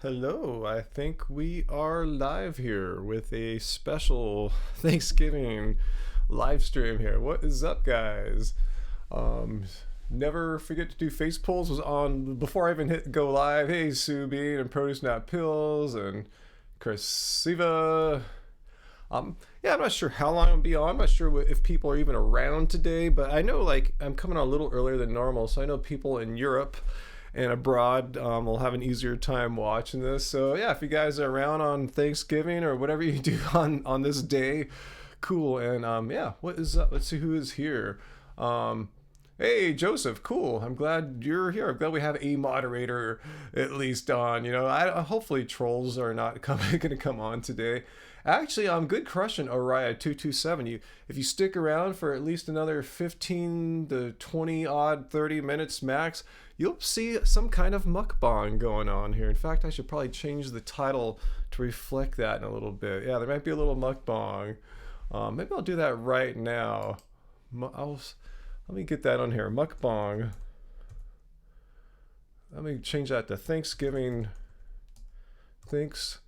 Hello, I think we are live here with a special Thanksgiving live stream here. What is up, guys? Um, Never forget to do face pulls was on before I even hit go live. Hey, Sue Bean and Produce Not Pills and Chris Siva. Yeah, I'm not sure how long I'll be on. I'm not sure if people are even around today, but I know like I'm coming on a little earlier than normal, so I know people in Europe and abroad will have an easier time watching this. So yeah, if you guys are around on Thanksgiving or whatever you do on this day, cool. And yeah, what is up? Let's see who is here. Hey Joseph, cool. I'm glad you're here. I'm glad we have a moderator at least on. I hopefully trolls are not going to come on today. Actually, I'm good crushing Oriah 227. If you stick around for at least another 15 to 20 odd 30 minutes max, you'll see some kind of mukbang going on here. In fact, I should probably change the title to reflect that in a little bit. Yeah, there might be a little mukbang. Maybe I'll do that right now. Let me get that on here. Mukbang. Let me change that to Thanksgiving. Thanksgiving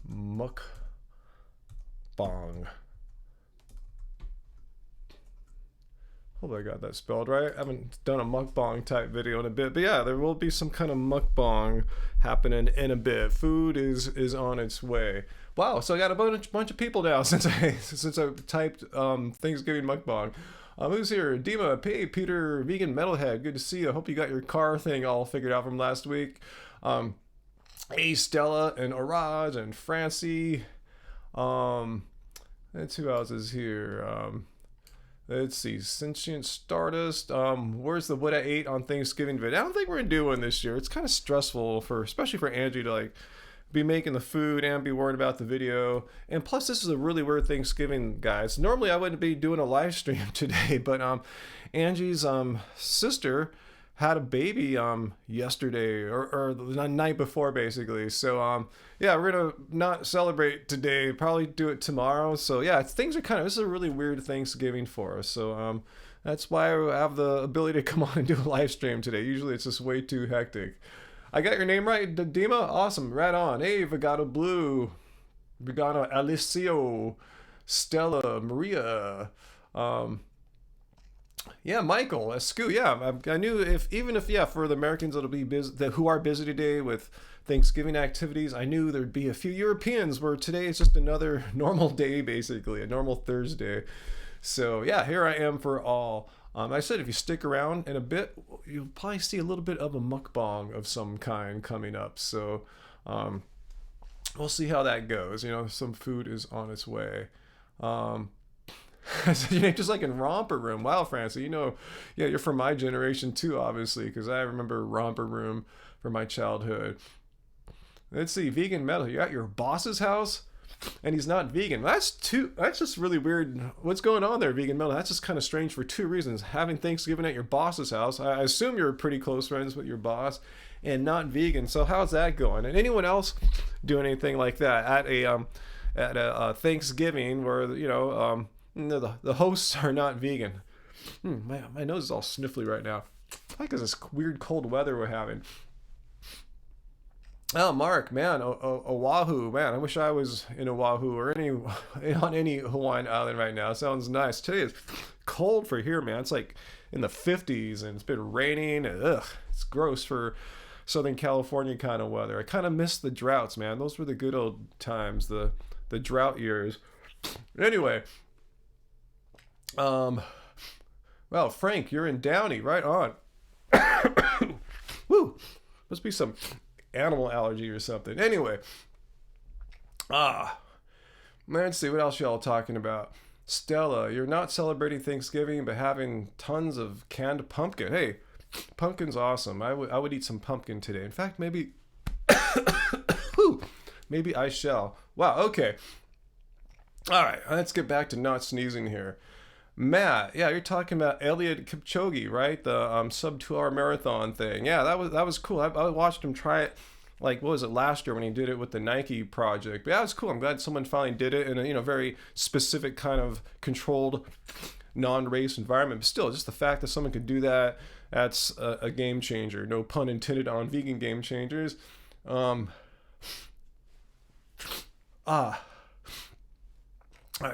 mukbang. Hope I got that spelled right. I haven't done a mukbang type video in a bit, but yeah, there will be some kind of mukbang happening in a bit. Food is on its way. Wow, so I got a bunch of people now since I typed Thanksgiving mukbang. Who's here? Dima, hey, Peter, vegan metalhead. Good to see you. I hope you got your car thing all figured out from last week. Hey, Stella and Araj and Francie. That's who else is here. Let's see, Sentient Stardust. Where's the what I ate on Thanksgiving video? I don't think we're gonna do one this year. It's kind of stressful especially for Angie to like be making the food and be worried about the video. And plus, this is a really weird Thanksgiving, guys. Normally, I wouldn't be doing a live stream today, but Angie's sister had a baby yesterday or the night before, basically. So yeah, we're gonna not celebrate today, probably do it tomorrow. So yeah, things are this is a really weird Thanksgiving for us. So that's why I have the ability to come on and do a live stream today. Usually it's just way too hectic. I got your name right, Dima. Awesome, right on. Hey, Vegano Blue, Vegano Alicio, Stella, Maria, yeah, Michael, Scoot. Yeah, I knew even if for the Americans that'll be busy, who are busy today with Thanksgiving activities, I knew there'd be a few Europeans where today is just another normal day, basically a normal Thursday. So yeah, here I am for all. I said if you stick around in a bit, you'll probably see a little bit of a mukbang of some kind coming up. So we'll see how that goes. Some food is on its way. Just like in Romper Room. Wow, Francie, yeah, you're from my generation too, obviously, because I remember Romper Room from my childhood. Let's see, vegan metal. You're at your boss's house, and he's not vegan. That's just really weird. What's going on there, vegan metal? That's just kind of strange for two reasons. Having Thanksgiving at your boss's house, I assume you're pretty close friends with your boss, and not vegan. So how's that going? And anyone else doing anything like that at a Thanksgiving where the hosts are not vegan? My nose is all sniffly right now. I think it's this weird cold weather we're having. Oh, Mark, man, Oahu, man. I wish I was in Oahu or on any Hawaiian island right now. Sounds nice. Today is cold for here, man. It's like in the 50s and it's been raining. And, it's gross for Southern California kind of weather. I kind of miss the droughts, man. Those were the good old times, the drought years. Anyway, well, Frank, you're in Downey, right on. Woo, must be some animal allergy or something. Anyway, let's see what else y'all talking about. Stella, you're not celebrating Thanksgiving but having tons of canned pumpkin. Hey, pumpkin's awesome. I would eat some pumpkin today. In fact, maybe maybe I shall. Wow, okay. All right, let's get back to not sneezing here. Matt, yeah, you're talking about Eliud Kipchoge, right? The sub 2-hour marathon thing. Yeah, that was cool. I watched him try it, like, what was it, last year when he did it with the Nike project. But yeah, it was cool. I'm glad someone finally did it in a very specific kind of controlled non-race environment. But still, just the fact that someone could do that, that's a game changer. No pun intended on vegan game changers. All right,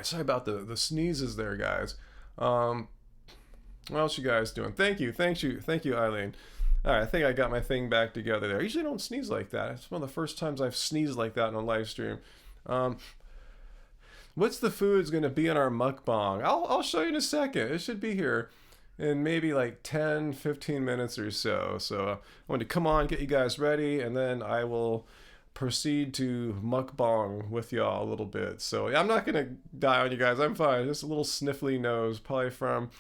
sorry about the sneezes there, guys. What else you guys doing? Thank you, Eileen. All right, I think I got my thing back together there. I usually don't sneeze like that. It's one of the first times I've sneezed like that on a live stream. What's the food's gonna be in our mukbang? I'll show you in a second. It should be here in maybe like 10-15 minutes or so. So I want to come on, get you guys ready, and then I will proceed to mukbang with y'all a little bit. So I'm not gonna die on you guys. I'm fine. Just a little sniffly nose, probably from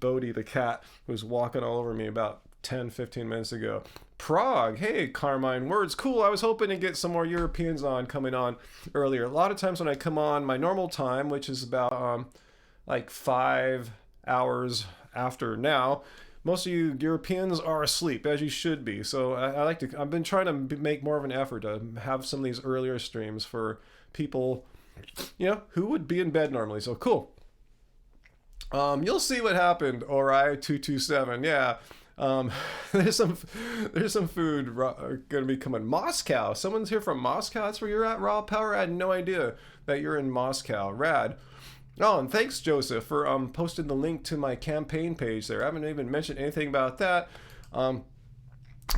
Bodie the cat, who's walking all over me about 10-15 minutes ago. Prague, hey, Carmine Words, cool. I was hoping to get some more Europeans coming on earlier. A lot of times when I come on my normal time, which is about like 5 hours after now, most of you Europeans are asleep, as you should be. So I've been trying to make more of an effort to have some of these earlier streams for people, who would be in bed normally. So cool. You'll see what happened, Ori 227. Yeah. There's some food gonna be coming. Moscow. Someone's here from Moscow. That's where you're at, Raw Power. I had no idea that you're in Moscow. Rad. Oh, and thanks, Joseph, for posting the link to my campaign page there. I haven't even mentioned anything about that. You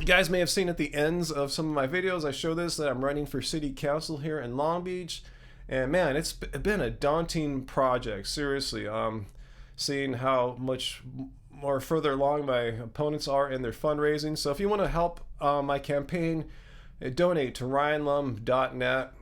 guys may have seen at the ends of some of my videos, I show this, that I'm running for city council here in Long Beach. And man, it's been a daunting project, seriously. Seeing how much more further along my opponents are in their fundraising. So if you want to help my campaign, donate to ryanlum.net.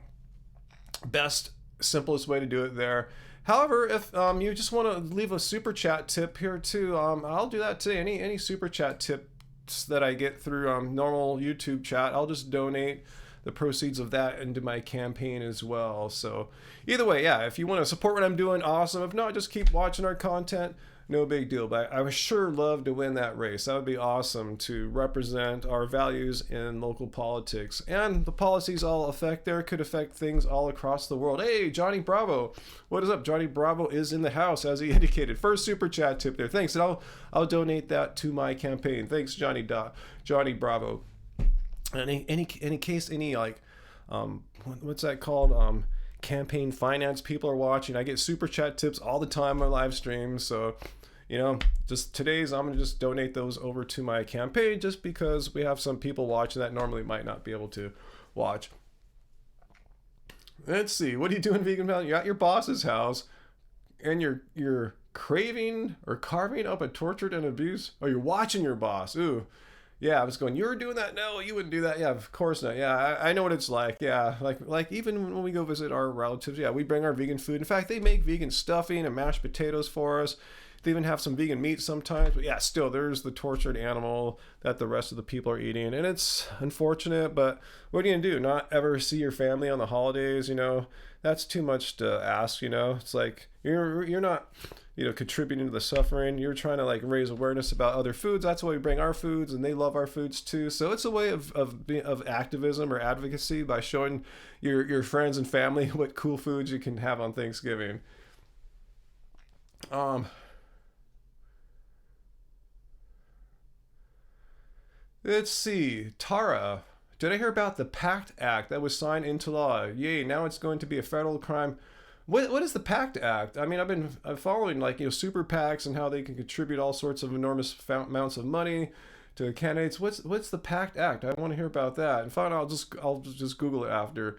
Best, simplest way to do it there. However, if you just want to leave a super chat tip here too, I'll do that too. Any super chat tips that I get through normal YouTube chat, I'll just donate the proceeds of that into my campaign as well. So either way, yeah, if you want to support what I'm doing, awesome. If not, just keep watching our content. No big deal. But I would sure love to win that race. That would be awesome to represent our values in local politics. And the policies all affect there could affect things all across the world. Hey, Johnny Bravo. What is up? Johnny Bravo is in the house, as he indicated. First super chat tip there. Thanks. And I'll donate that to my campaign. Thanks, Johnny Bravo. Any case any like what's that called, campaign finance people are watching, I get super chat tips all the time on live streams. So just today's I'm gonna just donate those over to my campaign, just because we have some people watching that normally might not be able to watch. Let's see, what are you doing, Vegan Valley? You're at your boss's house and you're craving or carving up a tortured and abused, or you're watching your boss. Ooh. Yeah, I was going, you were doing that? No, you wouldn't do that. Yeah, of course not. Yeah, I know what it's like. Yeah, like even when we go visit our relatives, yeah, we bring our vegan food. In fact, they make vegan stuffing and mashed potatoes for us. They even have some vegan meat sometimes. But yeah, still, there's the tortured animal that the rest of the people are eating. And it's unfortunate, but what are you going to do? Not ever see your family on the holidays, That's too much to ask, It's like, you're not contributing to the suffering. You're trying to like raise awareness about other foods. That's why we bring our foods, and they love our foods too. So it's a way of activism or advocacy by showing your friends and family what cool foods you can have on Thanksgiving. Let's see, Tara. Did I hear about the Pact Act that was signed into law? Yay! Now it's going to be a federal crime. What is the Pact Act? I mean, I've been following super PACs and how they can contribute all sorts of enormous amounts of money to candidates. What's the Pact Act? I want to hear about that. And fine, I'll just Google it after.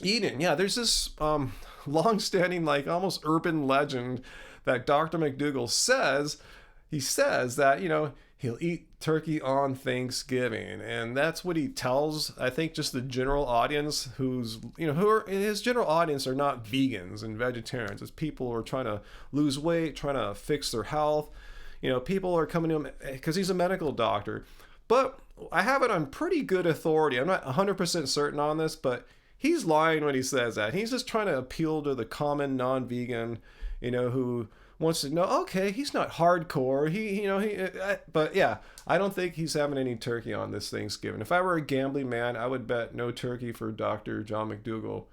Eden, yeah. There's this long-standing almost urban legend that Dr. McDougall says. He says that he'll eat turkey on Thanksgiving, and that's what he tells, I think, just the general audience his general audience are not vegans and vegetarians. It's people who are trying to lose weight, trying to fix their health. People are coming to him because he's a medical doctor. But I have it on pretty good authority. I'm not 100% certain on this, but he's lying when he says that. He's just trying to appeal to the common non-vegan, who wants to know, okay, he's not hardcore. But yeah, I don't think he's having any turkey on this Thanksgiving. If I were a gambling man, I would bet no turkey for Dr. John McDougall.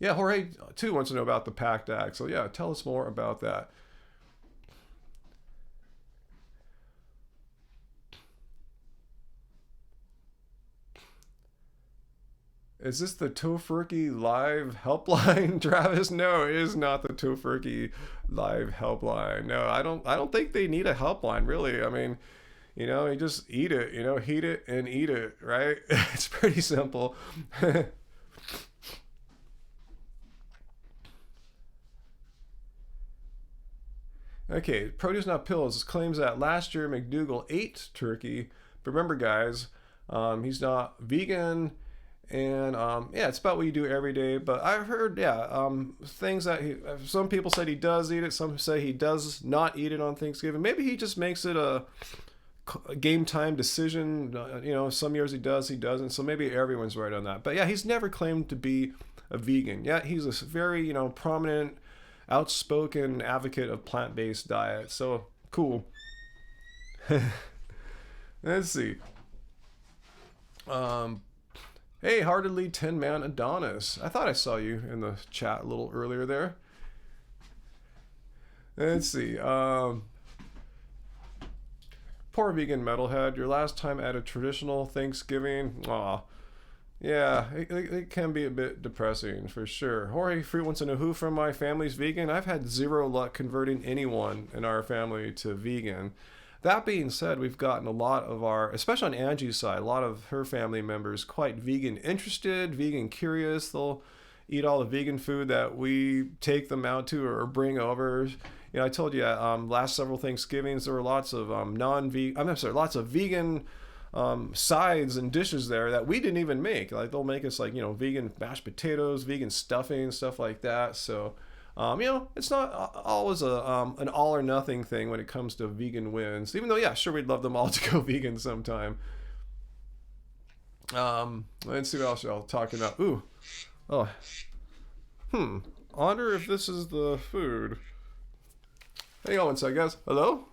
Yeah, Jorge too wants to know about the Pact Act. So yeah, tell us more about that. Is this the Tofurky live helpline, Travis? No, it is not the Tofurky live helpline. No, I don't think they need a helpline, really. I mean, you just eat it, heat it and eat it, right? It's pretty simple. Okay, Produce Not Pills claims that last year McDougal ate turkey. But remember, guys, he's not vegan, and yeah, it's about what you do every day. But I've heard, yeah, things that some people said he does eat it, some say he does not eat it on Thanksgiving. Maybe he just makes it a game time decision. Some years he does, he doesn't. So maybe everyone's right on that. But yeah, he's never claimed to be a vegan. Yet he's a very, prominent, outspoken advocate of plant-based diet. So cool. Let's see. Hey, Heartedly 10-Man Adonis. I thought I saw you in the chat a little earlier there. Let's see. Poor vegan metalhead. Your last time at a traditional Thanksgiving. Aw. Yeah, it can be a bit depressing for sure. Jorge Fruit wants to know who from my family's vegan. I've had zero luck converting anyone in our family to vegan. That being said, we've gotten a lot of especially on Angie's side, a lot of her family members quite vegan interested, vegan curious. They'll eat all the vegan food that we take them out to or bring over. I told you last several Thanksgivings there were lots of lots of vegan sides and dishes there that we didn't even make. Like they'll make us vegan mashed potatoes, vegan stuffing, stuff like that. So it's not always an all or nothing thing when it comes to vegan wins. Even though, yeah, sure, we'd love them all to go vegan sometime. Let's see what else y'all talking about. Ooh, oh, wonder if this is the food. Hang on one sec, guys. Hello.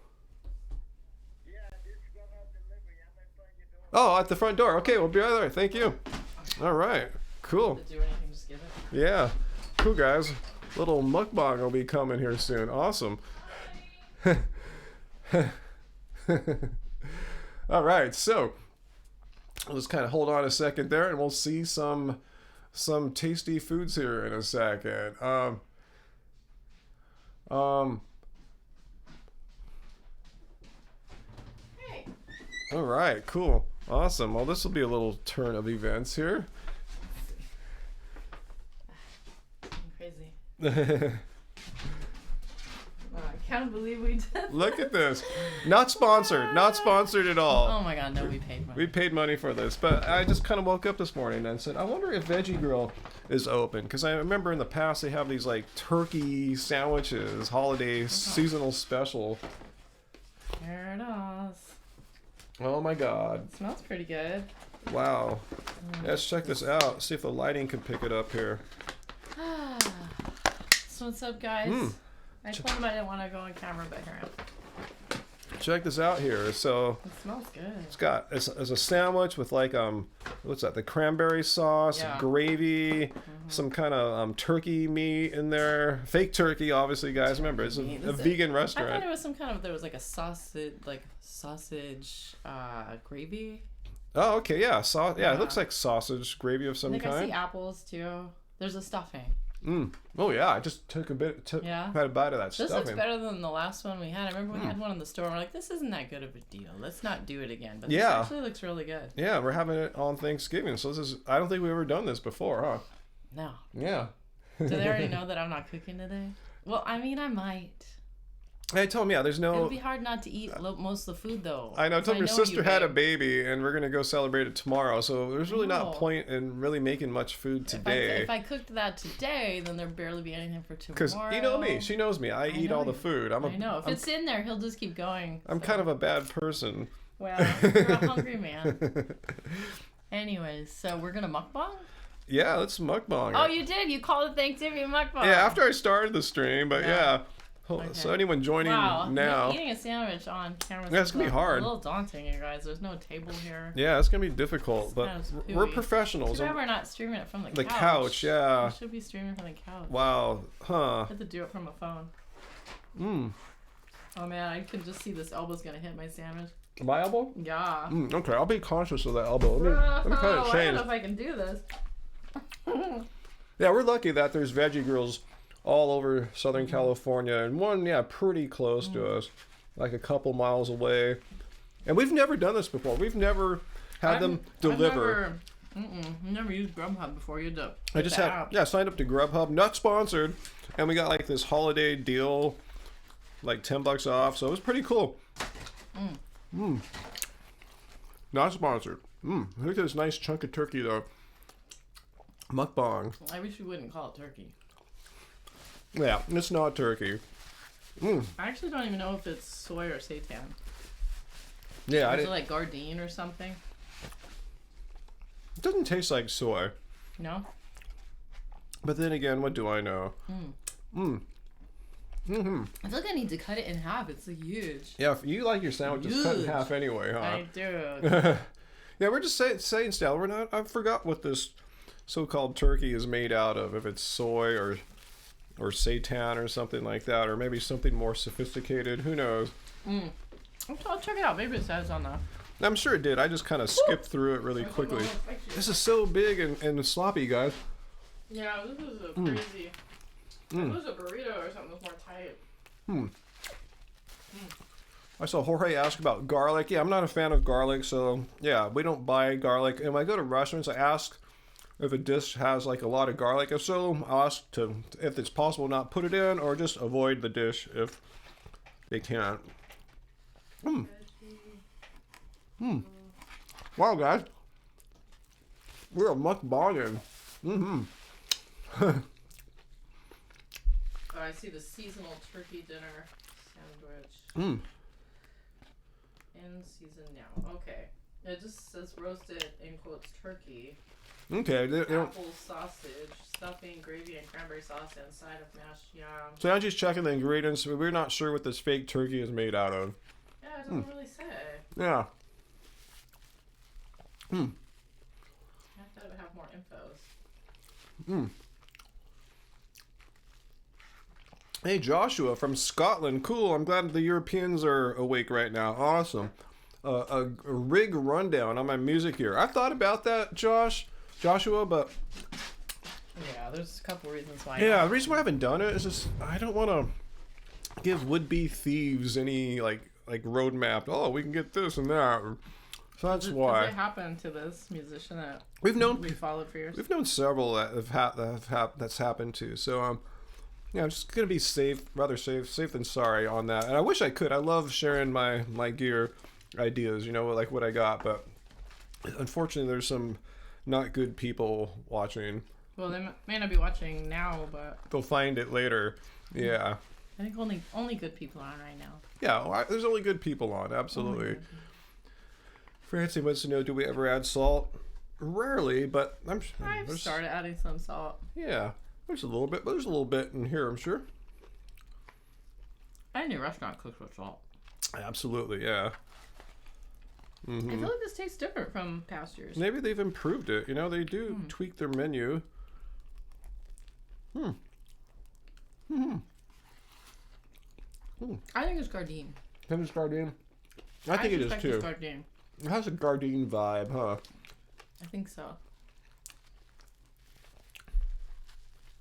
Oh, at the front door. Okay, we'll be right there. Thank you. All right. Cool. Do anything, just give it. Yeah. Cool, guys. Little mukbang will be coming here soon. Awesome. All right. So let's kind of hold on a second there, and we'll see some tasty foods here in a second. Hey. All right. Cool. Awesome. Well, this will be a little turn of events here. Crazy. Wow, I can't believe we did. Look at this. Not sponsored. Not sponsored at all. Oh my god, no, we paid money. We paid money for this, but I just kind of woke up this morning and said, I wonder if Veggie Grill is open, because I remember in the past they have these like turkey sandwiches, holiday seasonal special. Here it is. Oh my god. It smells pretty good. Wow. Let's check this out. See if the lighting can pick it up here. So what's up, guys? I told him I didn't want to go on camera, but here I am. Check this out here. So It smells good. it's a sandwich with like what's that? The cranberry sauce, Yeah. gravy, some kind of turkey meat in there. Fake turkey, obviously, guys. Remember, it's a vegan I restaurant. thought it was there was like a sausage gravy. Oh, okay, yeah, yeah, it looks like sausage gravy of some I think I kind. see apples too. There's a stuffing. Oh yeah, I just took had a bite of that This stuffing. looks better than the last one we had. I remember we had one in the store. And we're like, this isn't that good of a deal. Let's not do it again. But this actually looks really good. Yeah, we're having it on Thanksgiving, so I don't think we've ever done this before, huh? No. Yeah. Do they already know that I'm not cooking today? Well, I mean, I might. I told him, yeah, there's no... It'll be hard not to eat most of the food, though. I know. I told him your sister had a baby, and we're going to go celebrate it tomorrow, so there's really not a point in really making much food today. If I cooked that today, then there'd barely be anything for tomorrow. Because you know me. She knows me. I eat all the food. I know. If it's in there, he'll just keep going. I'm kind of a bad person. Well, you're a hungry man. Anyways, so we're going to mukbang? Yeah, let's mukbang. Oh, you did? You called it Thanksgiving mukbang. Yeah, after I started the stream, but yeah. Okay. So anyone joining now... Eating a sandwich on camera it's going to be hard. A little daunting, you guys. There's no table here. Yeah, it's going to be difficult, but we're professionals. Too bad we're not streaming it from the couch. The couch, yeah. We should be streaming from the couch. Wow, huh. I have to do it from a phone. Oh, man, I can just see this elbow's going to hit my sandwich. My elbow? Yeah. Okay, I'll be conscious of that elbow. Let me kind of change. I don't know if I can do this. Yeah, we're lucky that there's veggie grills all over Southern California, and one, pretty close to us, like a couple miles away. And we've never done this before. We've never had them deliver. I've never used Grubhub before. You had to. I just signed up to Grubhub, not sponsored, and we got like this holiday deal, like $10 off. So it was pretty cool. Not sponsored. Look at this nice chunk of turkey though. Mukbang. I wish you wouldn't call it turkey. Yeah, it's not turkey. I actually don't even know if it's soy or seitan. Yeah, Is it like Gardein or something? It doesn't taste like soy. No? But then again, what do I know? I feel like I need to cut it in half. It's like huge. Yeah, if you like your sandwiches cut in half anyway, huh? I do. Yeah, we're just saying style. We're not. I forgot what this so-called turkey is made out of. If it's soy or seitan or something like that, or maybe something more sophisticated. Who knows? I'll check it out. Maybe it says on the... I'm sure it did. I just kind of skipped through it really quickly. This is so big and sloppy, guys. Yeah, this is a crazy... If it was a burrito or something, it was more tight. I saw Jorge ask about garlic. Yeah, I'm not a fan of garlic, so yeah, we don't buy garlic. And when I go to restaurants, I ask if a dish has like a lot of garlic. If so, I'll ask if it's possible not put it in or just avoid the dish if they can't. Wow, guys. We're mukbanging. Oh, I see the seasonal turkey dinner sandwich. In season now. Okay. It just says roasted, in quotes, turkey. Okay. Apple sausage, stuffing, gravy, and cranberry sauce, and side of mashed yam. So I'm just checking the ingredients. We're not sure what this fake turkey is made out of. Yeah, it doesn't really say. Yeah. I have to have more infos. Hey, Joshua from Scotland. Cool. I'm glad the Europeans are awake right now. Awesome. A rig rundown on my music here. I thought about that, Joshua, but... Yeah, there's a couple reasons why. Yeah, the reason why I haven't done it is just I don't want to give would-be thieves any, like roadmap. Oh, we can get this and that. So that's why. Does it happen to this musician that we followed for years? We've known several that that's happened to. So yeah, I'm just gonna be rather safe than sorry on that. And I wish I could. I love sharing my gear ideas, like what I got. But unfortunately, there's some not good people watching. Well, they may not be watching now, but they'll find it later. Yeah. I think only good people are on right now. Yeah, there's only good people on. Absolutely. Francie wants to know, do we ever add salt? Rarely, but I've started adding some salt. Yeah, there's a little bit, but there's a little bit in here, I'm sure. Any restaurant cooks with salt. Absolutely, yeah. I feel like this tastes different from past years. Maybe they've improved it. They do tweak their menu. I think it's Gardein. Think it's Gardein? I think it is too. It's Gardein. It has a Gardein vibe, huh? I think so.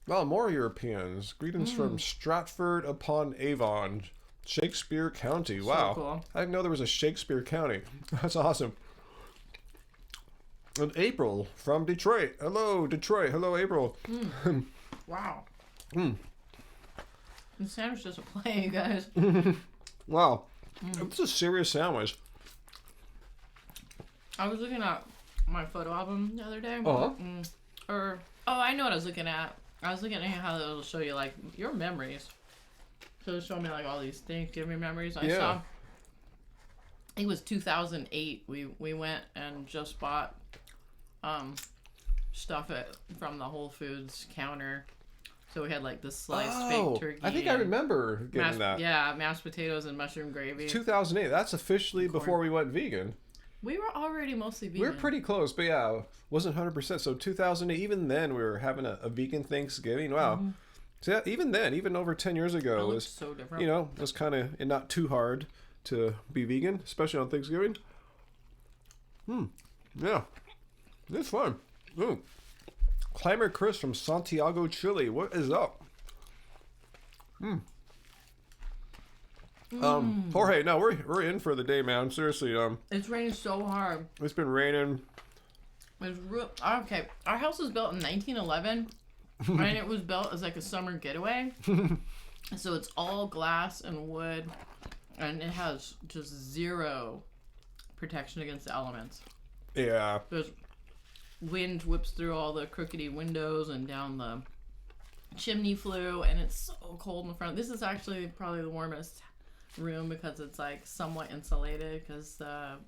Well, more Europeans. Greetings from Stratford-upon-Avon, Shakespeare County. Wow. So cool. I didn't know there was a Shakespeare County. That's awesome. And April from Detroit. Hello, Detroit. Hello, April. Wow. The sandwich doesn't play, you guys. Wow. It's a serious sandwich. I was looking at my photo album the other day. I know what I was looking at. I was looking at how it'll show you, like, your memories. So it'll show me, like, all these Thanksgiving memories. I saw, it was 2008. We went and just bought stuff from the Whole Foods counter. So we had like this sliced fake turkey. I think I remember getting that. Yeah, mashed potatoes and mushroom gravy. 2008. That's officially before we went vegan. We were already mostly vegan. We were pretty close, but yeah, wasn't 100%. So 2008, even then we were having a vegan Thanksgiving. Wow. Mm-hmm. So yeah, even then, even over 10 years ago, it was so different. You know, it was kind of not too hard to be vegan, especially on Thanksgiving. Yeah. It's fun. Climber Chris from Santiago, Chile. What is up? Jorge, no, we're in for the day, man. Seriously, it's raining so hard. It's been raining. It's okay. Our house was built in 1911, and it was built as like a summer getaway. So it's all glass and wood, and it has just zero protection against the elements. Yeah. There's wind whips through all the crookedy windows and down the chimney flue, and it's so cold in the front. This is actually probably the warmest room because it's like somewhat insulated because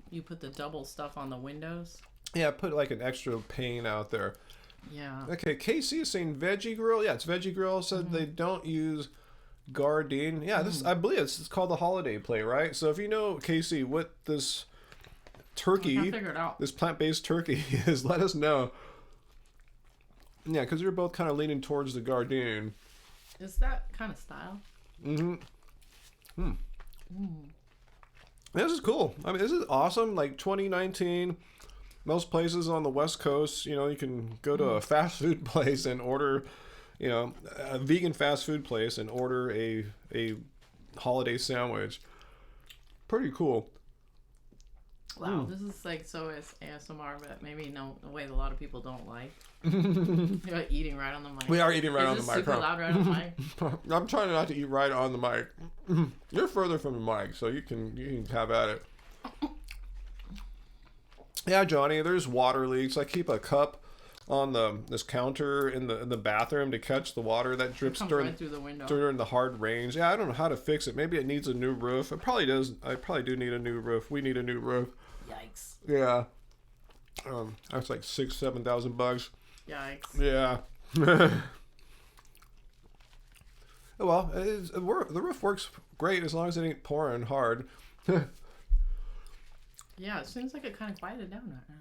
you put the double stuff on the windows. Yeah, put like an extra pane out there. Yeah. Okay, Casey is saying veggie grill. Yeah, it's veggie grill. Said they don't use Gardein. Yeah, this I believe it's called the holiday plate, right? So if you know, Casey, what this turkey, this plant-based turkey is, let us know. Yeah, because you're both kind of leaning towards the Gardein. Is that kind of style? This is cool. I mean, this is awesome. Like 2019, most places on the West Coast, you know, you can go to a fast food place and order, you know, a vegan fast food place and order a holiday sandwich. Pretty cool. Wow, this is like so ASMR, but maybe no a way that a lot of people don't like. You're eating right on the mic. We are eating right on the mic. Super loud right on the mic. I'm trying not to eat right on the mic. You're further from the mic, so you can have at it. Yeah, Johnny, there's water leaks. I keep a cup on this counter in the bathroom to catch the water that drips right through the window during the hard rains. Yeah, I don't know how to fix it. Maybe it needs a new roof. It probably does. I probably do need a new roof. We need a new roof. Yikes. Yeah. That's like $6,000-7,000. Yikes. Yeah. Well, the roof works great as long as it ain't pouring hard. Yeah, it seems like it kind of quieted down right now.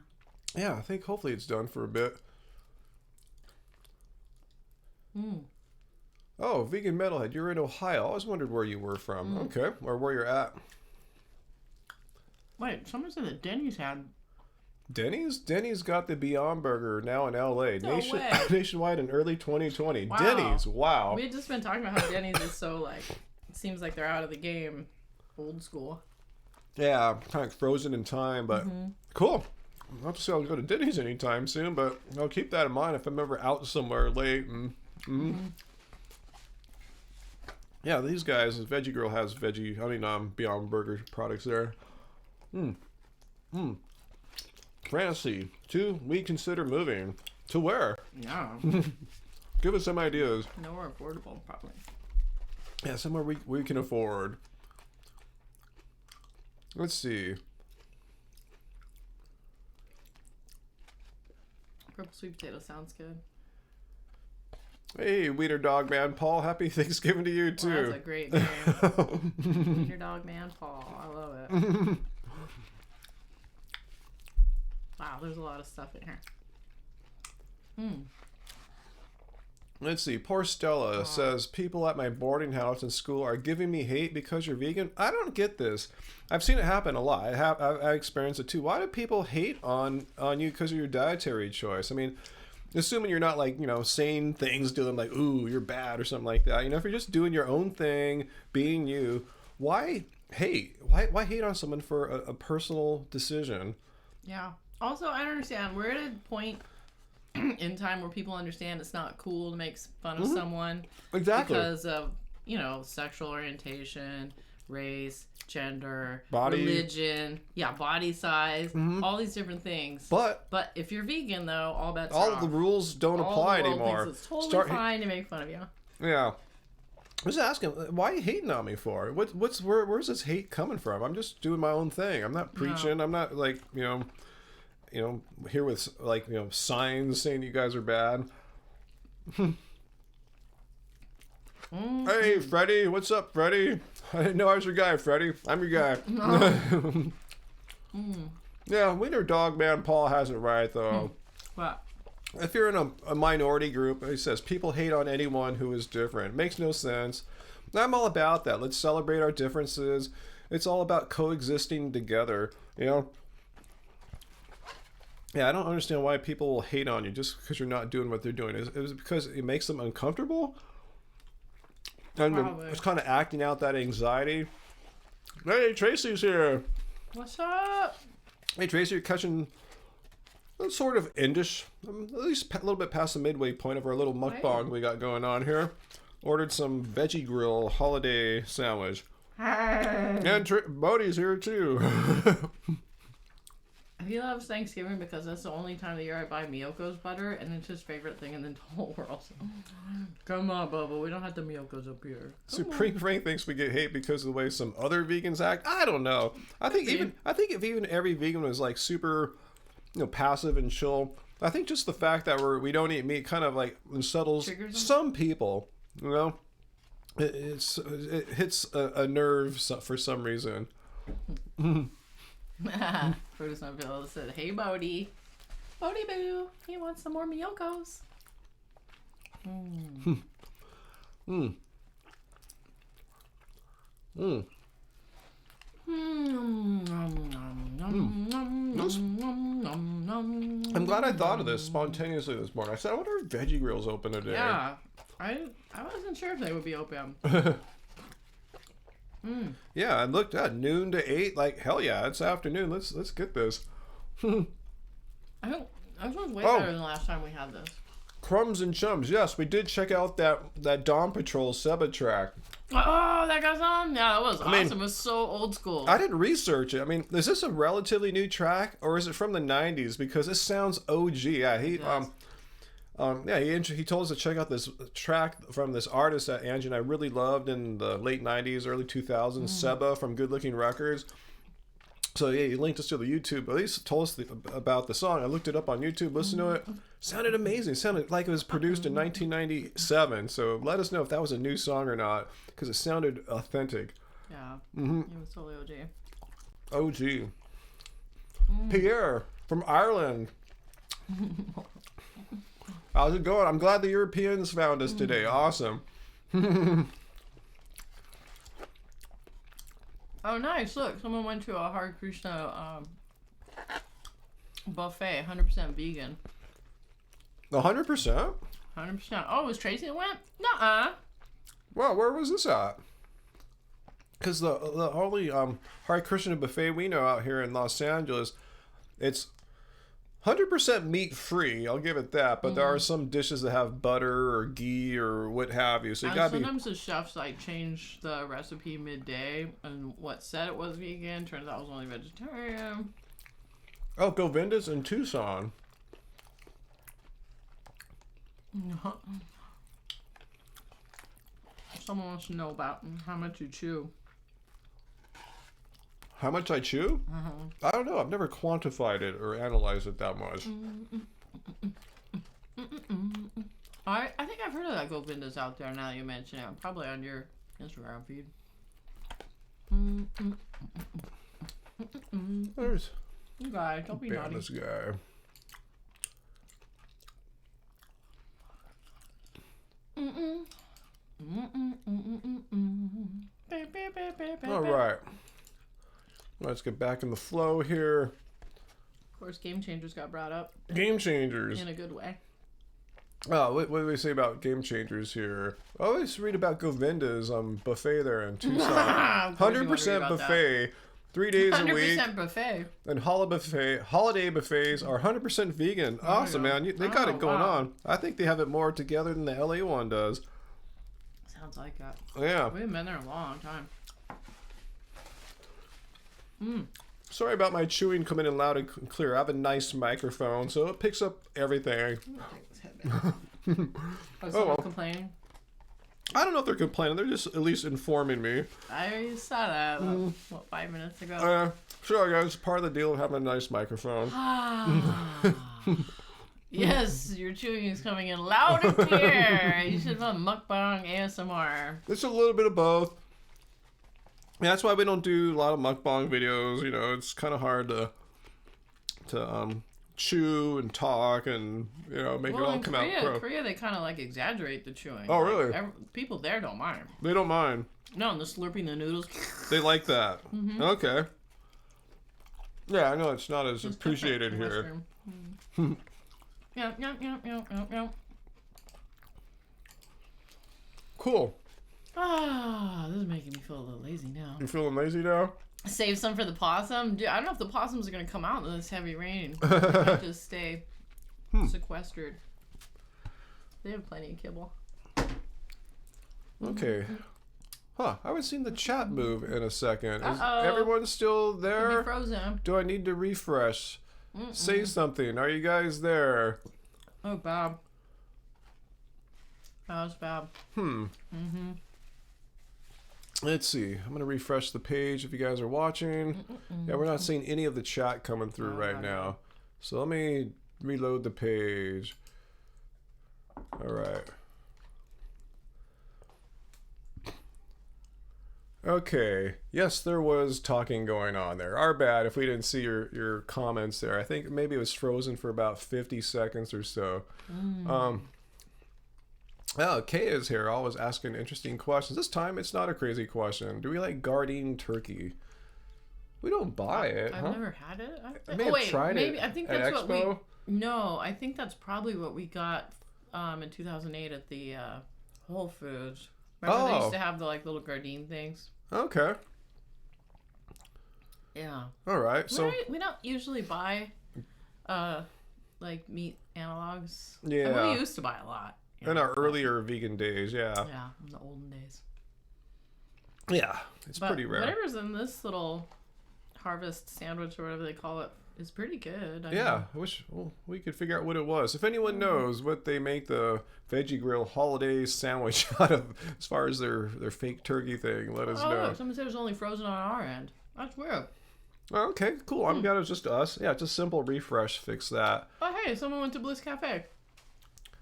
Yeah, I think hopefully it's done for a bit. Oh, vegan metalhead, you're in Ohio. I always wondered where you were from. Okay, or where you're at. Wait, someone said that Denny's had... Denny's got the Beyond Burger now in LA. No way. Nationwide in early 2020. Wow. Denny's, wow. We had just been talking about how Denny's is so like, it seems like they're out of the game. Old school. Yeah, kind of frozen in time, but cool. I'll have to say I'll go to Denny's anytime soon, but I'll keep that in mind if I'm ever out somewhere late. Yeah, these guys, Veggie Girl has Beyond Burger products there. Fantasy. We consider moving. To where? Yeah. Give us some ideas. Nowhere affordable, probably. Yeah, somewhere we can afford. Let's see. Purple sweet potato sounds good. Hey, Wiener Dog Man Paul, happy Thanksgiving to you too. Well, that's a great name. Wiener Dog Man Paul, I love it. Wow, there's a lot of stuff in here. Let's see. Poor Stella says, people at my boarding house and school are giving me hate because you're vegan. I don't get this. I've seen it happen a lot. I experienced it too. Why do people hate on you because of your dietary choice? I mean, assuming you're not like, you know, saying things to them like, ooh, you're bad or something like that. You know, if you're just doing your own thing, being you, why hate? Why hate on someone for a personal decision? Yeah. Also, I don't understand. We're at a point in time where people understand it's not cool to make fun of someone because of, you know, sexual orientation, race, gender, religion, body size, all these different things. But if you're vegan, though, all bets are off. The rules don't apply anymore. It's totally fine to make fun of you. Yeah. I was asking, why are you hating on me for? Where's this hate coming from? I'm just doing my own thing. I'm not preaching. No. I'm not like, you know, here with like, you know, signs saying you guys are bad. Hey, Freddie. What's up, Freddie? I didn't know I was your guy, Freddie. I'm your guy. Yeah, Wiener Dog Man Paul has it right, though. What? If you're in a minority group, he says, people hate on anyone who is different. Makes no sense. I'm all about that. Let's celebrate our differences. It's all about coexisting together, you know? Yeah, I don't understand why people will hate on you just because you're not doing what they're doing. Is it because it makes them uncomfortable? And it's kind of acting out that anxiety. Hey, Tracy's here. What's up? Hey, Tracy, you're catching sort of endish. At least a little bit past the midway point of our little mukbang we got going on here. Ordered some veggie grill holiday sandwich. And Bodie's here too. He loves Thanksgiving because that's the only time of the year I buy Miyoko's butter, and it's his favorite thing in the whole world. Come on, Bubba, we don't have the Miyoko's up here. Supreme Frank thinks we get hate because of the way some other vegans act. I don't know. I think if even every vegan was like super, passive and chill, I think just the fact that we don't eat meat kind of like unsettles some people. It hits a nerve for some reason. Brutus Bill said, "Hey, Bodie boo, he wants some more Miyokos." I'm glad I thought of this spontaneously this morning. I said, I wonder if Veggie Grill's open today. Yeah, I wasn't sure if they would be open. Yeah, I looked at noon to 8. Like, hell yeah, it's afternoon. Let's get this. I was way better than the last time we had this. Crumbs and Chums. Yes, we did check out that Dawn Patrol Seba track. Oh, that goes on? Yeah, that was awesome. It was so old school. I didn't research it. I mean, is this a relatively new track or is it from the 90s? Because this sounds OG. Yeah, he told us to check out this track from this artist that Angie and I really loved in the late 90s, early 2000s, Seba from Good Looking Records. So yeah, he linked us to the YouTube. At least told us about the song. I looked it up on YouTube, listened to it. Sounded amazing. Sounded like it was produced in 1997. So let us know if that was a new song or not, because it sounded authentic. Yeah, it was totally OG. Pierre from Ireland. How's it going? I'm glad the Europeans found us today. Awesome. Oh, nice. Look, someone went to a Hare Krishna buffet, 100% vegan. 100%? 100%. Oh, was Tracy that went? Nuh-uh. Well, where was this at? Because the only Hare Krishna buffet we know out here in Los Angeles, it's 100% meat free. I'll give it that. But there are some dishes that have butter or ghee or what have you. So you gotta sometimes the chefs change the recipe midday, and what said it was vegan turns out it was only vegetarian. Oh, Govinda's in Tucson. Someone wants to know about how much you chew. How much I chew? I don't know. I've never quantified it or analyzed it that much. I think I've heard of that Govinda's out there now that you mention it. Probably on your Instagram feed. There's guy, don't be naughty. This guy. All right. Let's get back in the flow here. Of course, Game Changers got brought up. Game Changers. In a good way. Oh, what do we say about Game Changers here? I always read about Govinda's buffet there in Tucson. 100% buffet. That. 3 days a week. 100% buffet. And holiday buffets are 100% vegan. Awesome, man. They got it going on. I think they have it more together than the LA one does. Sounds like that. Yeah. We haven't been there a long time. Sorry about my chewing coming in loud and clear. I have a nice microphone, so it picks up everything. Complaining? I don't know if they're complaining. They're just at least informing me. I saw that, 5 minutes ago? Sure, guys. Part of the deal of having a nice microphone. Yes, your chewing is coming in loud and clear. You should have a mukbang ASMR. It's a little bit of both. Yeah, that's why we don't do a lot of mukbang videos. You know, it's kind of hard to chew and talk and, you know, make it all come out pro. Korea, they kind of like exaggerate the chewing. Oh, really? People there don't mind. They don't mind. No, and the slurping the noodles. They like that. Mm-hmm. Okay. Yeah, I know it's not as appreciated here. Yeah. Cool. Ah, this is making me feel a little lazy now. You feeling lazy now? Save some for the possum. Dude, I don't know if the possums are gonna come out in this heavy rain. They might just stay sequestered. They have plenty of kibble. Okay. Huh, I haven't seen the chat move in a second. Is everyone still there? Could be frozen. Do I need to refresh? Say something. Are you guys there? Oh, Bob. How's Bob? Let's see. I'm going to refresh the page if you guys are watching. Yeah, we're not seeing any of the chat coming through right now. So let me reload the page. All right. Okay. Yes, there was talking going on there. Our bad if we didn't see your comments there. I think maybe it was frozen for about 50 seconds or so. Oh, Kay is here, always asking interesting questions. This time it's not a crazy question. Do we like Gardein turkey? We don't buy it. I've never had it. I may have tried it. I think that's what we. No, I think that's probably what we got in 2008 at the Whole Foods. Remember they used to have the like little Gardein things. Okay. Yeah. All right. So we don't usually buy like meat analogs. Yeah. I mean, we used to buy a lot. In our earlier vegan days, yeah. Yeah, in the olden days. Yeah, it's pretty rare. Whatever's in this little harvest sandwich or whatever they call it is pretty good. I wish we could figure out what it was. If anyone knows what they make the Veggie Grill holiday sandwich out of, as far as their fake turkey thing, let us know. Look, someone said it was only frozen on our end. That's weird. Okay, cool. I'm glad it was just us. Yeah, just simple refresh, fix that. Oh, hey, someone went to Bliss Cafe.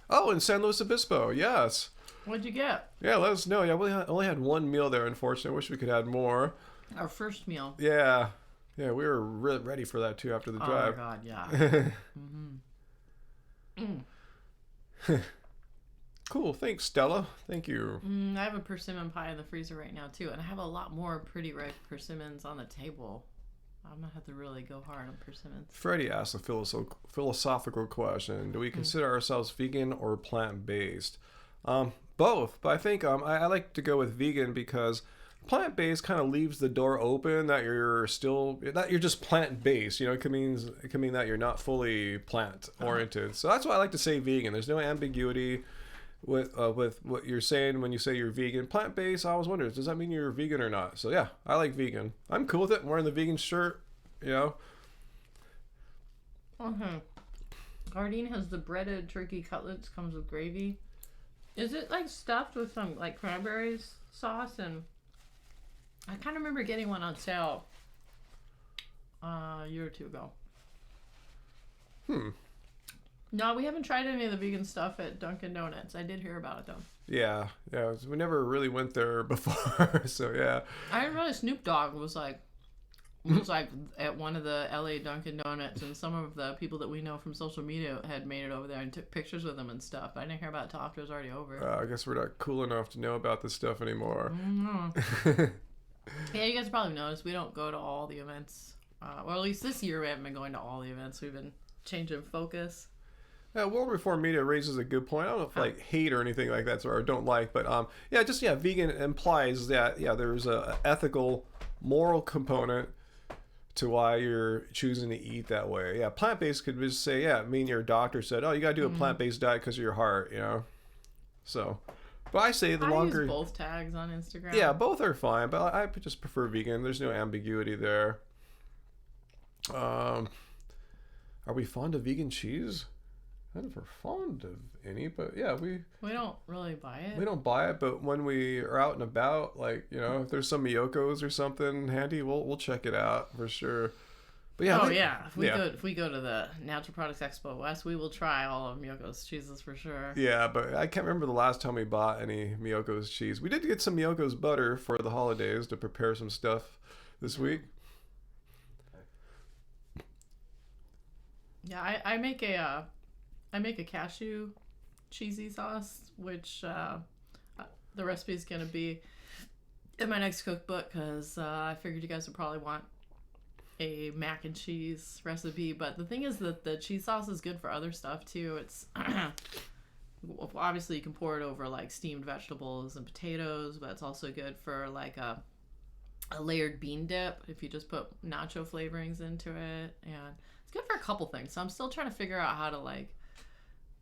Oh, in San Luis Obispo, yes. What'd you get? Yeah, let us know. Yeah, we only had one meal there, unfortunately. I wish we could have more. Our first meal. Yeah. Yeah, we were ready for that, too, after the drive. Oh, my God, yeah. Cool. Thanks, Stella. Thank you. I have a persimmon pie in the freezer right now, too. And I have a lot more pretty ripe persimmons on the table. I'm going to have to really go hard on persimmons. Freddie asked a philosophical question. Do we consider ourselves vegan or plant-based? Both. But I think I like to go with vegan because plant-based kind of leaves the door open that you're just plant-based. You know, it can mean that you're not fully plant-oriented. So that's why I like to say vegan. There's no ambiguity with what you're saying when you say you're vegan. Plant-based, I always wonder, does that mean you're vegan or not? So yeah, I like vegan. I'm cool with it. I'm wearing the vegan shirt, you know. Okay. Gardein has the breaded turkey cutlets, comes with gravy. Is it like stuffed with some like cranberries sauce? And I kind of remember getting one on sale a year or two ago. No, we haven't tried any of the vegan stuff at Dunkin' Donuts. I did hear about it though. Yeah. We never really went there before, so yeah. I didn't realize Snoop Dogg was like at one of the LA Dunkin' Donuts, and some of the people that we know from social media had made it over there and took pictures with him and stuff. I didn't hear about it till after it was already over. I guess we're not cool enough to know about this stuff anymore. Yeah, you guys probably noticed we don't go to all the events. Well, at least this year we haven't been going to all the events. We've been changing focus. Yeah, World Reform Media raises a good point. I don't know if like hate or anything like that, or don't like, but vegan implies that there's a ethical, moral component to why you're choosing to eat that way. Yeah, plant-based could just say, your doctor said, oh, you got to do a plant-based diet because of your heart, you know. So, but I say the longer. I use both tags on Instagram. Yeah, both are fine, but I just prefer vegan. There's no ambiguity there. Are we fond of vegan cheese? I don't know if we're fond of any, but yeah, we don't really buy it. We don't buy it, but when we are out and about, like, you know, if there's some Miyoko's or something handy, we'll check it out for sure. But yeah. If we go to the Natural Products Expo West, we will try all of Miyoko's cheeses for sure. Yeah, but I can't remember the last time we bought any Miyoko's cheese. We did get some Miyoko's butter for the holidays to prepare some stuff this week. Yeah, I make a cashew cheesy sauce, which the recipe is gonna be in my next cookbook because I figured you guys would probably want a mac and cheese recipe. But the thing is that the cheese sauce is good for other stuff too. It's obviously you can pour it over like steamed vegetables and potatoes, but it's also good for like a layered bean dip if you just put nacho flavorings into it, and it's good for a couple things. So I'm still trying to figure out how to, like,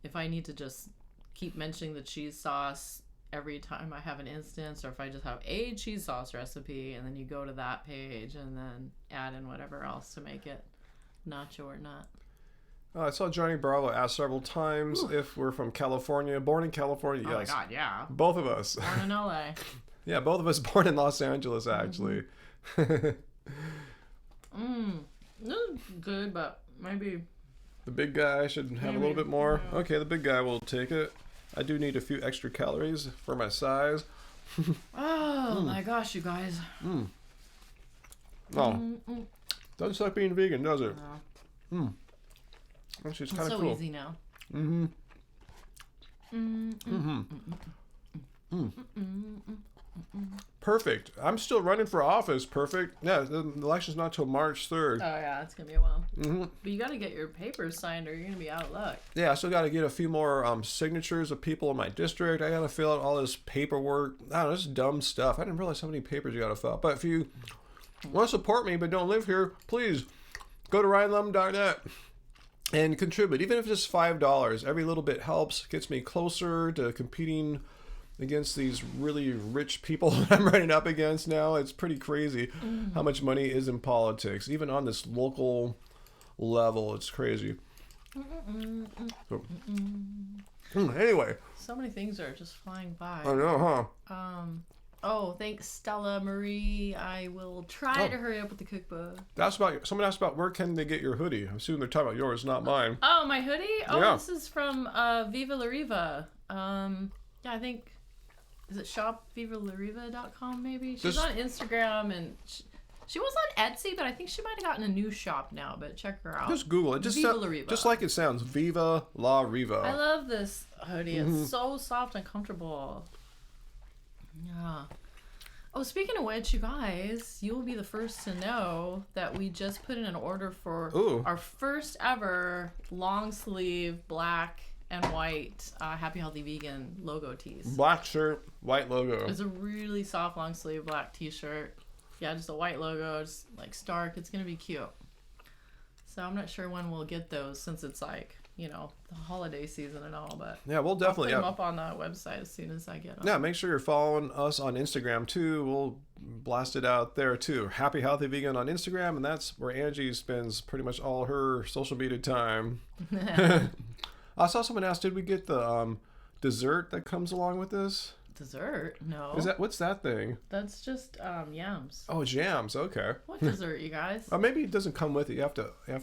if I need to just keep mentioning the cheese sauce every time I have an instance, or if I just have a cheese sauce recipe and then you go to that page and then add in whatever else to make it nacho or not. I saw Johnny Bravo ask several times if we're from California. Born in California, Oh yes. my God, yeah. Both of us. Born in LA. Yeah, both of us born in Los Angeles, actually. This is good, but maybe... The big guy should have a little bit more. Okay, the big guy will take it. I do need a few extra calories for my size. Oh my gosh, you guys. Oh, doesn't suck being vegan, does it? No. Actually, it's It's kind of so cool. easy now. Perfect. I'm still running for office. Perfect. Yeah, the election's not till March 3rd. Oh yeah, it's gonna be a while. But you gotta get your papers signed or you're gonna be out of luck. Yeah, I still got to get a few more signatures of people in my district. I got to fill out all this paperwork. I don't know, this is dumb stuff. I didn't realize how many papers you got to fill out. But if you want to support me but don't live here, please go to ryanlum.net and contribute. Even if it's just $5, every little bit helps. Gets me closer to competing against these really rich people that I'm running up against now. It's pretty crazy how much money is in politics, even on this local level. It's crazy. So, anyway, So many things are just flying by. I know, huh? Oh, thanks, Stella Marie. I will try to hurry up with the cookbook. That's about. Someone asked about where can they get your hoodie. I'm assuming they're talking about yours, not mine. Oh, my hoodie? Oh, Yeah. This is from Viva La Riva. Yeah, I think, is it shopvivalariva.com maybe? She's on Instagram, and she was on Etsy, but I think she might have gotten a new shop now, but check her out. Just Google it. Viva La Riva. Just like it sounds. Viva La Riva. I love this hoodie. It's so soft and comfortable. Yeah. Oh, speaking of which, you guys, you will be the first to know that we just put in an order for our first ever long sleeve black and white Happy Healthy Vegan logo tees. Black shirt, white logo. It's a really soft long sleeve black t-shirt. Yeah, just a white logo, just like stark. It's gonna be cute. So I'm not sure when we'll get those since it's like, you know, the holiday season and all, but yeah, we'll definitely I'll put them up on the website as soon as I get them. Yeah, make sure you're following us on Instagram too. We'll blast it out there too. Happy Healthy Vegan on Instagram, and that's where Angie spends pretty much all her social media time. I saw someone ask, did we get the dessert that comes along with this? Dessert? No. What's that thing? That's just yams. Oh, jams. Okay. What dessert, you guys? Maybe it doesn't come with it. You have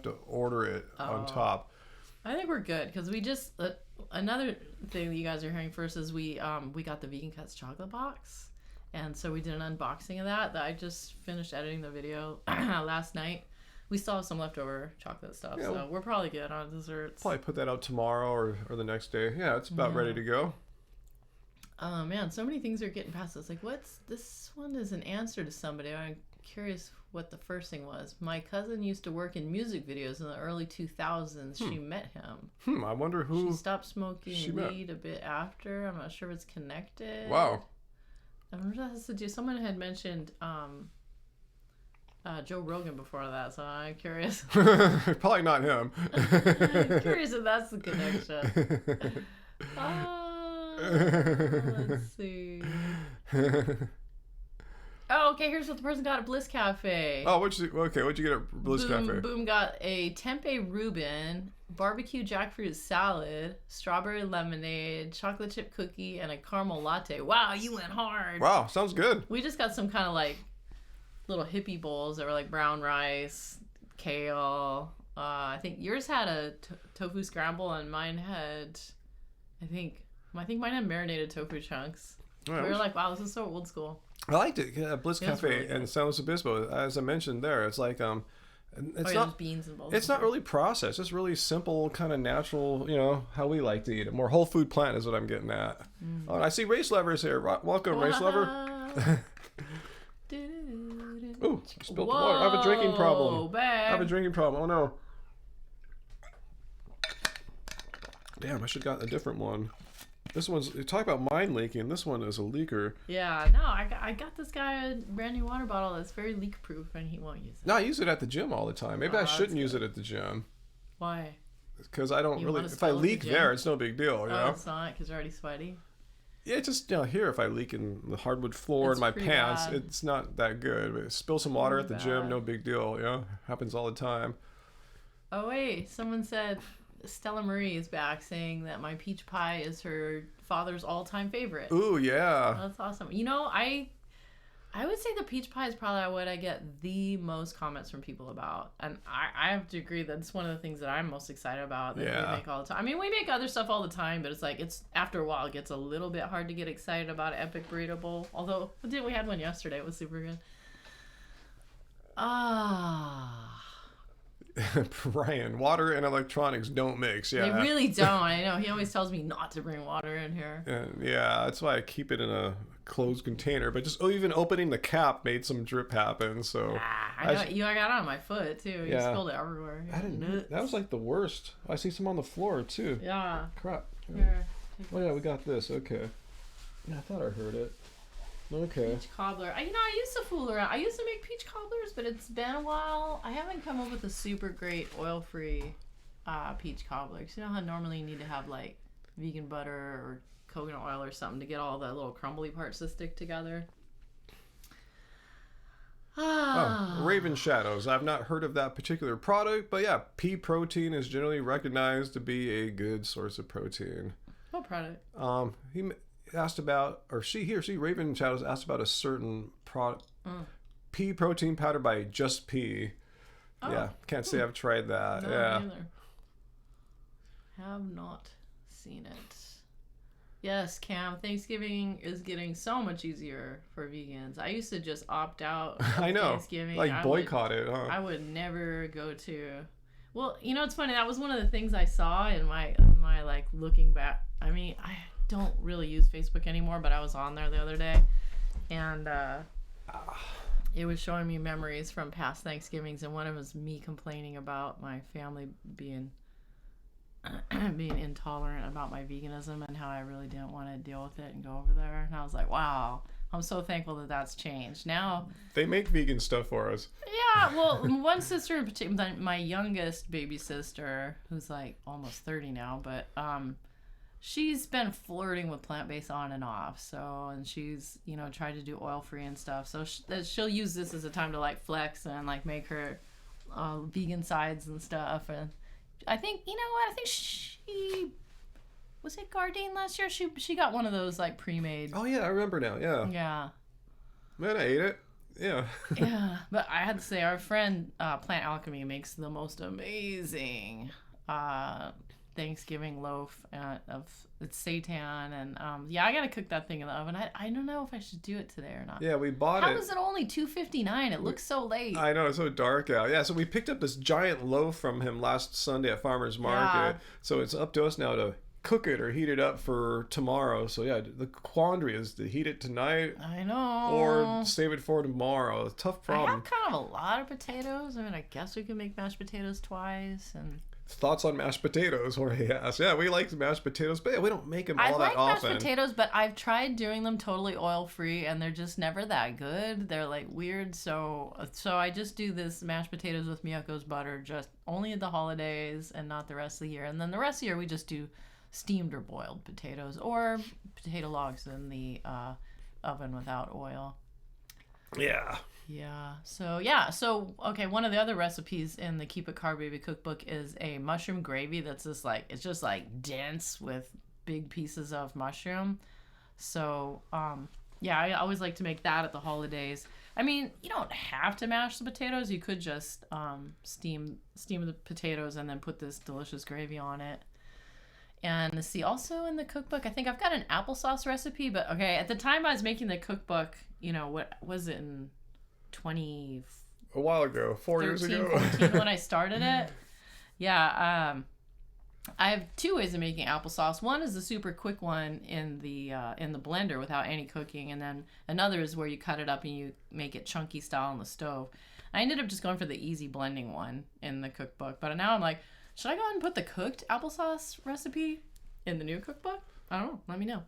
to order it on top. I think we're good because we just another thing that you guys are hearing first is we got the Vegan Cuts chocolate box, and so we did an unboxing of that. I just finished editing the video last night. We still have some leftover chocolate stuff, so we're probably good on desserts. Probably put that out tomorrow or the next day. Yeah, it's about ready to go. Oh man, so many things are getting past us. Like, what's this one is an answer to somebody. I'm curious what the first thing was. My cousin used to work in music videos in the early 2000s. She met him. I wonder who. She stopped smoking weed a bit after. I'm not sure if it's connected. Wow. I wonder if that has to do. Someone had mentioned Joe Rogan before that, so I'm curious. Probably not him. I'm curious if that's the connection. Let's see. Oh, okay. Here's what the person got at Bliss Cafe. Oh, what'd you get at Bliss Cafe? Boom got a tempeh Reuben, barbecue jackfruit salad, strawberry lemonade, chocolate chip cookie, and a caramel latte. Wow, you went hard. Wow, sounds good. We just got some kind of like little hippie bowls that were like brown rice, kale. I think yours had a tofu scramble, and mine had, I think mine had marinated tofu chunks. We were like, wow, this is so old school. I liked it. Bliss Cafe really and San Luis Obispo, as I mentioned there, it's like it's not beans and balls. It's not really processed. It's really simple, kind of natural. You know how we like to eat it. More whole food plant is what I'm getting at. Oh, and I see race lovers here. Welcome, race lover. Ooh, spilled the water. I have a drinking problem. I have a drinking problem. Oh no. Damn, I should have got a different one. This one's, you talk about mind leaking. This one is a leaker. Yeah, no, I got this guy a brand new water bottle that's very leak proof, and he won't use it. No, I use it at the gym all the time. Maybe I shouldn't use it at the gym. Why? Because I don't really. If I leak there, it's no big deal. You know? It's not because you're already sweaty. Yeah, just here, if I leak in the hardwood floor in my pants, it's not that good. But spill some water at the gym, no big deal. You know, happens all the time. Oh wait, someone said Stella Marie is back, saying that my peach pie is her father's all-time favorite. Ooh, yeah. That's awesome. You know, I would say the peach pie is probably what I get the most comments from people about. And I have to agree that it's one of the things that I'm most excited about that we make all the time. I mean, we make other stuff all the time, but it's like, after a while, it gets a little bit hard to get excited about Epic Burrito Bowl. Although, we had one yesterday. It was super good. Brian, water and electronics don't mix. Yeah, they really don't. I know. He always tells me not to bring water in here. And yeah, that's why I keep it in a closed container. But just even opening the cap made some drip happen. So I know. I got it on my foot too. You spilled it everywhere. That was like the worst. I see some on the floor too. Yeah. Crap. Here. Oh yeah, we got this. Okay. Yeah, I thought I heard it. Okay. Peach cobbler. I used to fool around. I used to make peach cobblers, but it's been a while. I haven't come up with a super great oil-free peach cobbler. Because you know how normally you need to have like vegan butter or coconut oil or something to get all the little crumbly parts to stick together. Raven Shadows. I've not heard of that particular product, but yeah, pea protein is generally recognized to be a good source of protein. What product? He asked about, or she, Raven Shadows asked about a certain product, pea protein powder by Just Pea. Oh. Yeah, can't say I've tried that. No, yeah. Neither. Have not seen it. Yes, Cam, Thanksgiving is getting so much easier for vegans. I used to just opt out of I know. Thanksgiving. Like boycott it, huh? I would never go to. Well, you know, it's funny. That was one of the things I saw in my like looking back. I mean, I don't really use Facebook anymore, but I was on there the other day, and it was showing me memories from past Thanksgivings, and one of them was me complaining about my family being intolerant about my veganism and how I really didn't want to deal with it and go over there. And I was like, wow, I'm so thankful that that's changed. Now they make vegan stuff for us. Yeah, well, one sister in particular, my youngest baby sister, who's like almost 30 now, but she's been flirting with plant-based on and off. So, and she's, you know, tried to do oil-free and stuff. So she'll use this as a time to like flex and like make her vegan sides and stuff. And I think, you know what? I think was it Gardein last year? She got one of those like pre-made. Oh yeah, I remember now. Yeah. Yeah. Man, I ate it. Yeah. Yeah, but I had to say our friend Plant Alchemy makes the most amazing Thanksgiving loaf of it's seitan, and yeah, I gotta cook that thing in the oven. I don't know if I should do it today or not. Yeah, we bought it. How is it only $2.59? It looks so late. I know, it's so dark out. Yeah, so we picked up this giant loaf from him last Sunday at Farmer's Market. Yeah. So it's up to us now to cook it or heat it up for tomorrow. So yeah, the quandary is to heat it tonight. I know. Or save it for tomorrow. It's a tough problem. I have kind of a lot of potatoes. I mean, I guess we could make mashed potatoes twice and. Thoughts on mashed potatoes, Jorge asked. Yeah, we like mashed potatoes, but yeah, we don't make them all that often. I like mashed potatoes, but I've tried doing them totally oil-free, and they're just never that good. They're like weird, so I just do this mashed potatoes with Miyoko's butter, just only at the holidays and not the rest of the year. And then the rest of the year, we just do steamed or boiled potatoes or potato logs in the oven without oil. Yeah. Yeah. So okay, one of the other recipes in the Keep It Carb Baby cookbook is a mushroom gravy that's just like, it's just like dense with big pieces of mushroom. So Yeah, I always like to make that at the holidays. I mean, you don't have to mash the potatoes. You could just steam the potatoes and then put this delicious gravy on it. And let's see, also in the cookbook, I think I've got an applesauce recipe. But okay, at the time I was making the cookbook, you know, what was it in 20? A while ago, 4 years ago, 14 when I started it. Yeah, I have two ways of making applesauce. One is the super quick one in the blender without any cooking, and then another is where you cut it up and you make it chunky style on the stove. I ended up just going for the easy blending one in the cookbook, but now I'm like, should I go ahead and put the cooked applesauce recipe in the new cookbook? I don't know. Let me know.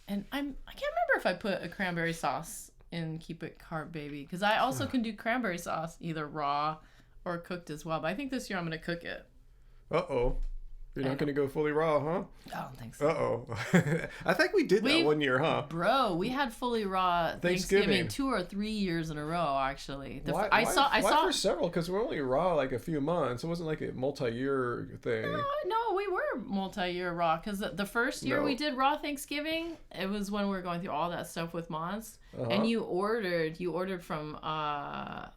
And I can't remember if I put a cranberry sauce in Keep It Carb Baby, because I also can do cranberry sauce either raw or cooked as well. But I think this year I'm going to cook it. Uh-oh. You're not going to go fully raw, huh? I don't think so. Uh-oh. I think we did that 1 year, huh? Bro, we had fully raw Thanksgiving 2 or 3 years in a row, actually. Why for several? Because we're only raw like a few months. It wasn't like a multi-year thing. No, we were multi-year raw. Because the first year we did raw Thanksgiving, it was when we were going through all that stuff with Mons. And you ordered from, that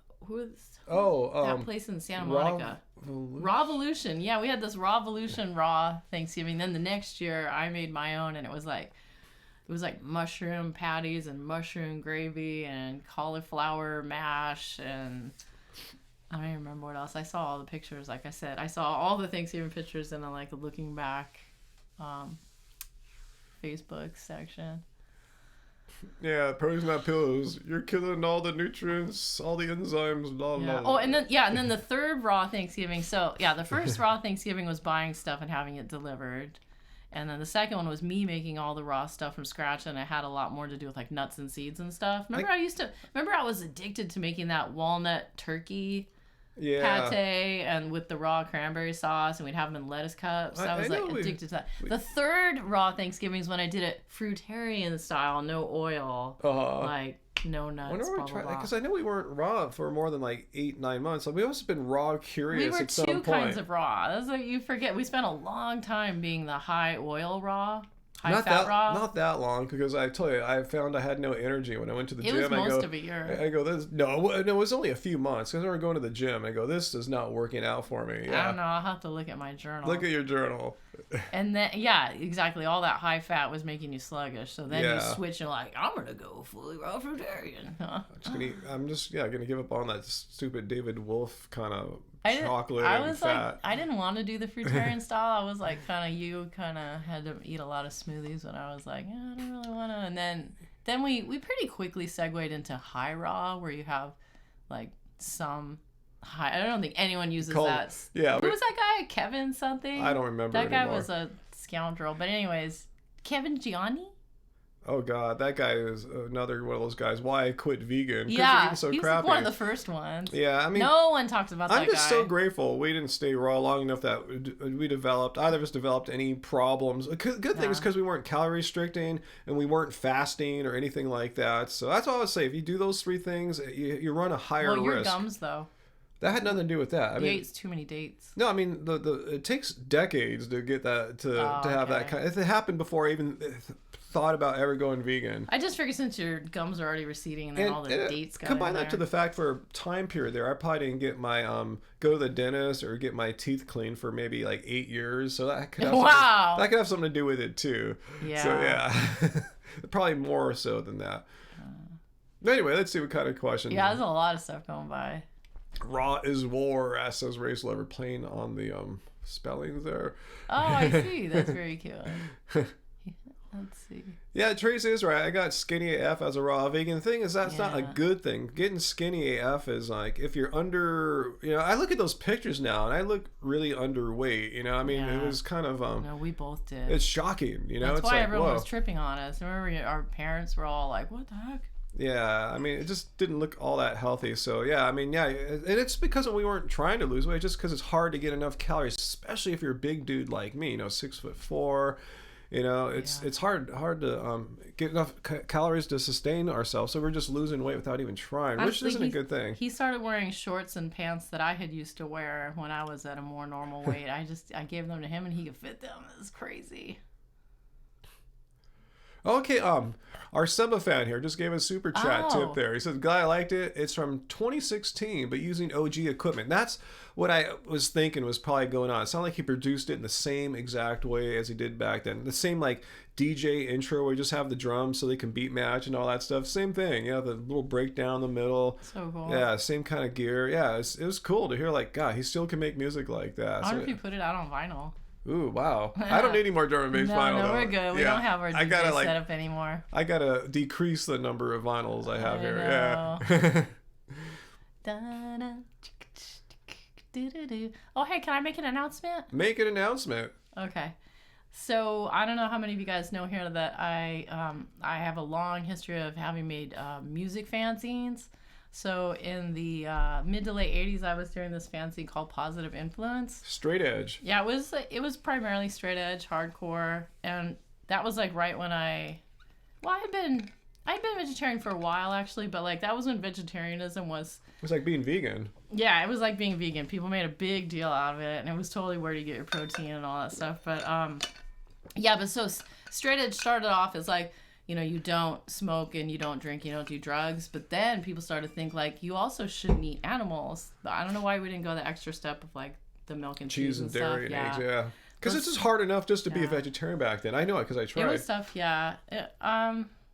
place in Santa Monica. Rawvolution. Yeah, we had this Rawvolution raw Thanksgiving. Then the next year I made my own, and it was like mushroom patties and mushroom gravy and cauliflower mash, and I don't even remember what else. I saw all the pictures. Like I said, I saw all the Thanksgiving pictures in the looking back Facebook section. Yeah, pros not pillows. You're killing all the nutrients, all the enzymes, blah, blah, blah. Oh, and then the third raw Thanksgiving. So, yeah, the first raw Thanksgiving was buying stuff and having it delivered. And then the second one was me making all the raw stuff from scratch, and it had a lot more to do with nuts and seeds and stuff. Remember I was addicted to making that walnut turkey pate and with the raw cranberry sauce, and we'd have them in lettuce cups. I was addicted to that. The third raw Thanksgiving is when I did it fruitarian style, no oil, no nuts. Because I know we weren't raw for more than 8-9 months. We must have been raw curious at some point. We were two kinds of raw. That's what you forget. We spent a long time being the high oil raw. Not that long, because I tell you, I found I had no energy when I went to the gym. It was most of a year. I go, it was only a few months, because I was going to the gym. I go, this is not working out for me. Yeah. I don't know. I'll have to look at my journal. Look at your journal. And then, yeah, exactly. All that high fat was making you sluggish. So then you switch and I'm going to go fully raw fruitarian. I'm just going to give up on that stupid David Wolf kind of chocolate and fat. I didn't want to do the fruitarian style. I was you kind of had to eat a lot of smoothies when I was I don't really want to. And then we pretty quickly segued into high raw, where you have some high. I don't think anyone uses that. Yeah. Who was that guy? Kevin something? I don't remember That anymore. guy was a scoundrel. But anyways, Kevin Gianni? Oh God, that guy is another one of those guys. Why I quit vegan? Yeah, so he crappy. was one of the first ones. Yeah, I mean, no one talks about that guy. I'm just so grateful we didn't stay raw long enough that either of us developed any problems. Good thing is because we weren't calorie restricting and we weren't fasting or anything like that. So that's all I would say. If you do those three things, you run a higher risk. Well, your gums though. That had nothing to do with that. You ate too many dates. No, I mean it takes decades to get that to have that kind. If it happened before I even thought about ever going vegan. I just figured since your gums are already receding and then all the dates got combine that to the fact for a time period there, I probably didn't get my go to the dentist or get my teeth cleaned for maybe 8 years. So that could have that could have something to do with it too. Yeah. So yeah, probably more so than that. Anyway, let's see what kind of questions. Yeah, there's a lot of stuff going by. Raw is war, says Race Lover, playing on the spellings there. Oh, I see. That's very cute. Let's see. Yeah, Trace is right. I got skinny AF as a raw vegan. The thing is, that's not a good thing. Getting skinny AF is if you're under, I look at those pictures now and I look really underweight, I mean, it was kind of, no, we both did. It's shocking, That's why everyone was tripping on us. Remember our parents were all like, what the heck? Yeah, I mean, it just didn't look all that healthy. So, yeah, I mean, and it's because we weren't trying to lose weight, just because it's hard to get enough calories, especially if you're a big dude like me, 6'4". It's hard to get enough calories to sustain ourselves. So we're just losing weight without even trying, which isn't a good thing. He started wearing shorts and pants that I had used to wear when I was at a more normal weight. I gave them to him and he could fit them. It was crazy. Okay, our Seba fan here just gave a super chat tip there. He said, "Guy, I liked it. It's from 2016, but using OG equipment." That's what I was thinking was probably going on. It sounded like he produced it in the same exact way as he did back then. The same like DJ intro where you just have the drums so they can beat match and all that stuff. Same thing. Yeah, the little breakdown in the middle. So cool. Yeah, same kind of gear. Yeah, it was cool to hear like, God, he still can make music like that. I wonder if he put it out on vinyl. Ooh, wow. I don't need any more drum and bass vinyl. No, we're good. We don't have our DJ setup anymore. I gotta decrease the number of vinyls I have here. Yeah. Oh, hey, can I make an announcement? Make an announcement. Okay. So I don't know how many of you guys know here that I have a long history of having made music fanzines. So in the mid to late 80s, I was doing this fanzine called Positive Influence. Straight edge. Yeah, it was primarily straight edge, hardcore, and that was like right when I'd been vegetarian for a while actually, but like that was when vegetarianism was. It was like being vegan. Yeah, it was like being vegan. People made a big deal out of it, and it was totally where you get your protein and all that stuff. But yeah, but so straight edge started off as like, you know, you don't smoke and you don't drink, you don't do drugs. But then people started to think like you also shouldn't eat animals. But I don't know why we didn't go the extra step of like the milk and cheese and dairy stuff. And eggs, yeah. Because it's just hard enough just to be a vegetarian back then. I know it because I tried. It was tough, yeah.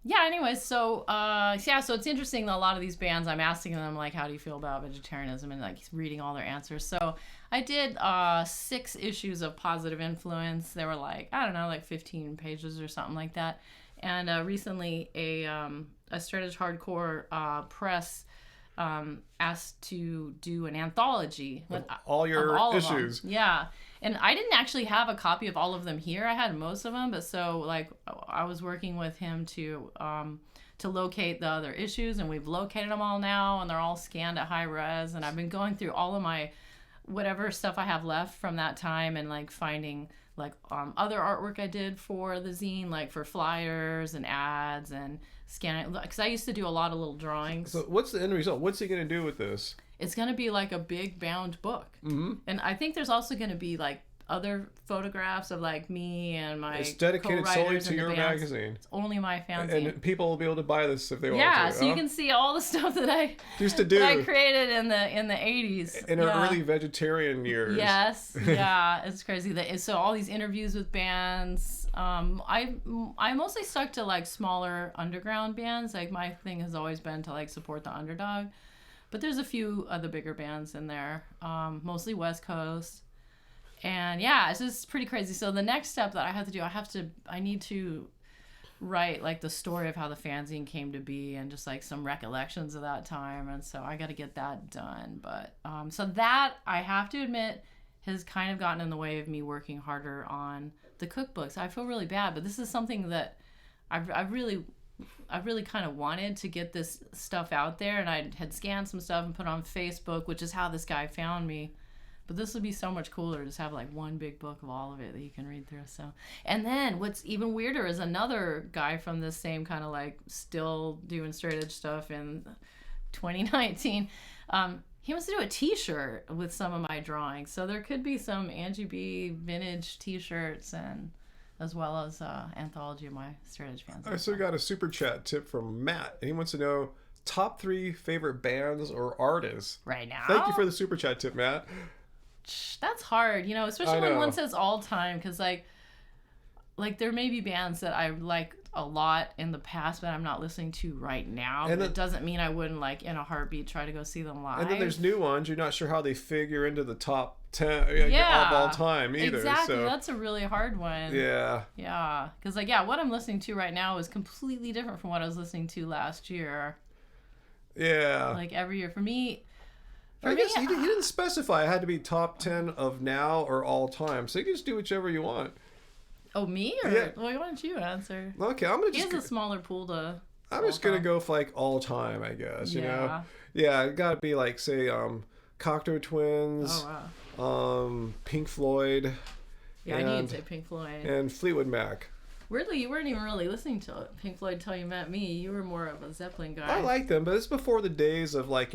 Yeah, anyways, so so it's interesting that a lot of these bands, I'm asking them, like, how do you feel about vegetarianism, and, like, reading all their answers. So I did 6 issues of Positive Influence. They were, like, I don't know, like 15 pages or something like that. And recently a straight edge hardcore press asked to do an anthology with all your issues. Yeah. And I didn't actually have a copy of all of them here. I had most of them, but so like I was working with him to locate the other issues, and we've located them all now, and they're all scanned at high res. And I've been going through all of my whatever stuff I have left from that time, and like finding like other artwork I did for the zine, like for flyers and ads and scanning, because I used to do a lot of little drawings. So what's the end result? What's he gonna do with this? It's going to be like a big bound book. Mm-hmm. And I think there's also going to be like other photographs of like me and my It's dedicated solely to your magazine. It's only my fanzine. And people will be able to buy this if they want to. Yeah, so you can see all the stuff that I used to do. That I created in the 80s. In our early vegetarian years. Yes, yeah, it's crazy. So all these interviews with bands. I mostly stuck to like smaller underground bands. Like my thing has always been to like support the underdog. But there's a few other bigger bands in there, mostly West Coast. And yeah, it's just pretty crazy. So the next step that I have to do, I need to write like the story of how the fanzine came to be and just like some recollections of that time. And so I got to get that done. But so that, I have to admit, has kind of gotten in the way of me working harder on the cookbooks. I feel really bad, but this is something that I really kind of wanted to get this stuff out there, and I had scanned some stuff and put on Facebook, which is how this guy found me. But this would be so much cooler to just have like one big book of all of it that you can read through. So, and then what's even weirder is another guy from this same kind of like still doing straight edge stuff in 2019. He wants to do a T-shirt with some of my drawings. So there could be some Angie B vintage T-shirts, and as well as anthology of my straight edge fans. I also got a super chat tip from Matt. He wants to know top 3 favorite bands or artists right now. Thank you for the super chat tip, Matt. That's hard, you know, especially when one says all time, because like there may be bands that I like a lot in the past, but I'm not listening to right now. And but it doesn't mean I wouldn't like in a heartbeat try to go see them live. And then there's new ones. You're not sure how they figure into the top 10 of all time either. Exactly. So. That's a really hard one. Yeah. Yeah. Because like, yeah, what I'm listening to right now is completely different from what I was listening to last year. Yeah. Like every year. For me, I guess he didn't specify it had to be top 10 of now or all time. So you can just do whichever you want. Oh, me? Or yeah. Well, why don't you answer? Okay, I'm going to just... He has a smaller pool to... I'm just going to go for like all time, I guess, you know? Yeah, it got to be like, say, Cocteau Twins, Pink Floyd. Yeah, I need to say Pink Floyd. And Fleetwood Mac. Weirdly, you weren't even really listening to Pink Floyd until you met me. You were more of a Zeppelin guy. I like them, but it's before the days of like,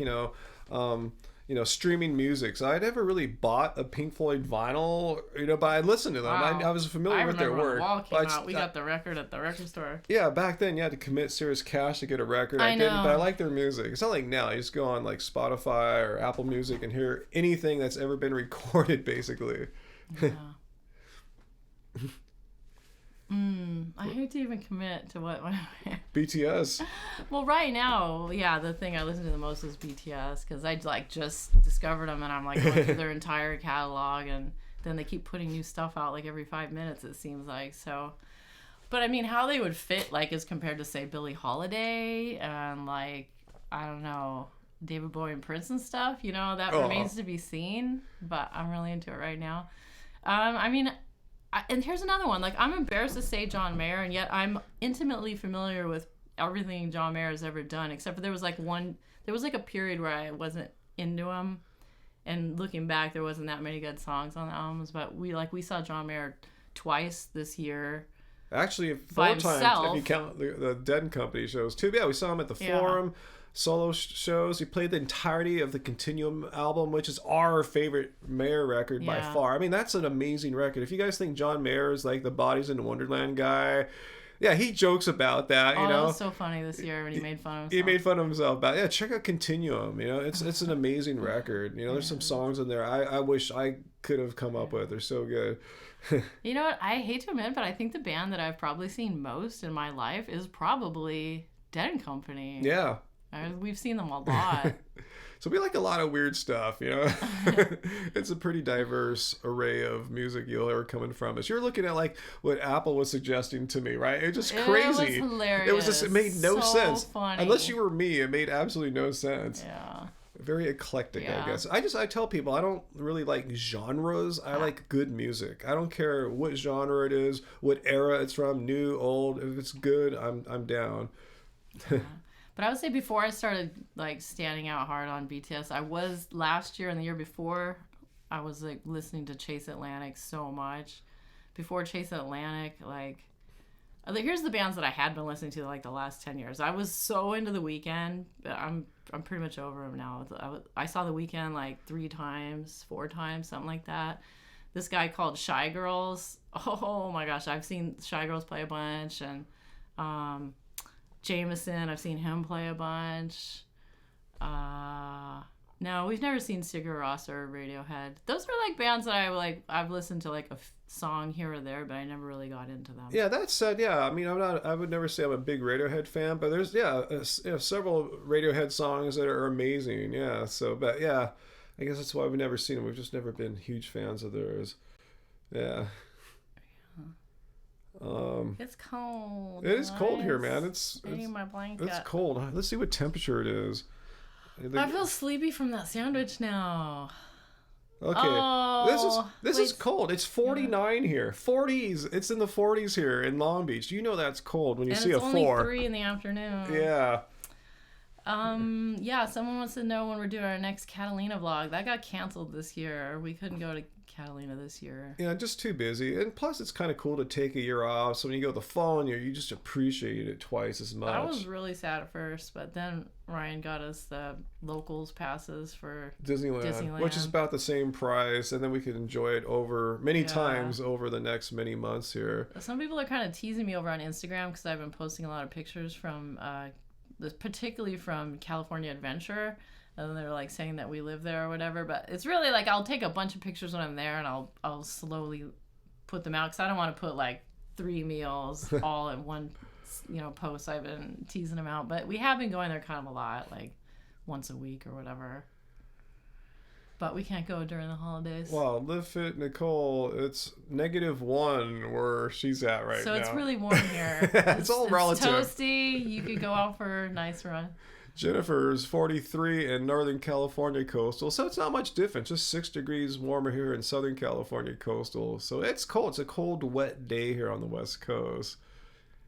streaming music. So I never really bought a Pink Floyd vinyl, but I listened to them. Wow. I was familiar with their work. When the Wall came out, we got the record at the record store. Yeah, back then you had to commit serious cash to get a record. I didn't, but I like their music. It's not like now. You just go on like Spotify or Apple Music and hear anything that's ever been recorded, basically. Yeah. I hate to even commit to what BTS. Well, right now, yeah, the thing I listen to the most is BTS because I like just discovered them and I'm like going through their entire catalog, and then they keep putting new stuff out like every 5 minutes, it seems like. So, but I mean, how they would fit like as compared to say Billie Holiday and like I don't know, David Bowie and Prince and stuff, that remains to be seen. But I'm really into it right now. I mean. And here's another one. Like, I'm embarrassed to say John Mayer, and yet I'm intimately familiar with everything John Mayer has ever done, except for there was a period where I wasn't into him, and looking back, there wasn't that many good songs on the albums. But we saw John Mayer twice this year. Actually, 4 times if you count the Dead and Company shows too. Yeah, we saw him at the Forum. Solo shows. He played the entirety of the Continuum album, which is our favorite Mayer record by far. I mean, that's an amazing record. If you guys think John Mayer is like the Bodies in Wonderland guy, yeah, he jokes about that. That was so funny this year when he made fun of himself. He made fun of himself about check out Continuum. It's an amazing record. There's some songs in there I wish I could have come up with. They're so good. You know what? I hate to admit, but I think the band that I've probably seen most in my life is probably Dead and Company. Yeah. We've seen them a lot. So we like a lot of weird stuff, It's a pretty diverse array of music you'll ever coming from us. You're looking at like what Apple was suggesting to me, right? It's just crazy. It was hilarious. It made no sense. Funny. Unless you were me, it made absolutely no sense. Yeah. Very eclectic, I guess. I tell people I don't really like genres. I like good music. I don't care what genre it is, what era it's from, new, old. If it's good, I'm down. Yeah. But I would say before I started like standing out hard on BTS, I was last year and the year before, I was like listening to Chase Atlantic so much. Before Chase Atlantic, like here's the bands that I had been listening to like the last 10 years. I was so into The Weeknd, but I'm pretty much over him now. I saw The Weeknd like 3 times, 4 times, something like that. This guy called Shy Girls. Oh my gosh, I've seen Shy Girls play a bunch, and Jameson, I've seen him play a bunch. No, we've never seen Sigur Rós or Radiohead. Those are like bands that I've listened to like a song here or there, but I never really got into them. Yeah, that said, I mean, I would never say I'm a big Radiohead fan, but there's several Radiohead songs that are amazing. Yeah, so but yeah, I guess that's why we've never seen them. We've just never been huge fans of theirs. Yeah. It's cold. It is cold here, man. I need my blanket. It's cold. Let's see what temperature it is. I feel sleepy from that sandwich now. Okay. This is cold. It's 49 here. 40s. It's in the 40s here in Long Beach. You know that's cold when you see a 4. And it's only 3 in the afternoon. Yeah. Yeah, someone wants to know when we're doing our next Catalina vlog. That got canceled this year. We couldn't go to Catalina this year. Yeah, just too busy. And plus, it's kind of cool to take a year off. So when you go the following year, you just appreciate it twice as much. I was really sad at first, but then Ryan got us the locals passes for Disneyland, which is about the same price. And then we could enjoy it over many times over the next many months here. Some people are kind of teasing me over on Instagram because I've been posting a lot of pictures from particularly from California Adventure, and they're like saying that we live there or whatever, but it's really like I'll take a bunch of pictures when I'm there and I'll slowly put them out because I don't want to put like 3 meals all in one post. I've been teasing them out, but we have been going there kind of a lot, like once a week or whatever, but we can't go during the holidays. Well, Live Fit Nicole, it's -1 where she's at right now. So it's really warm here. It's all relative. It's toasty. You could go out for a nice run. Jennifer's 43 in Northern California coastal, so it's not much different. Just 6 degrees warmer here in Southern California coastal. So it's cold. It's a cold, wet day here on the West Coast.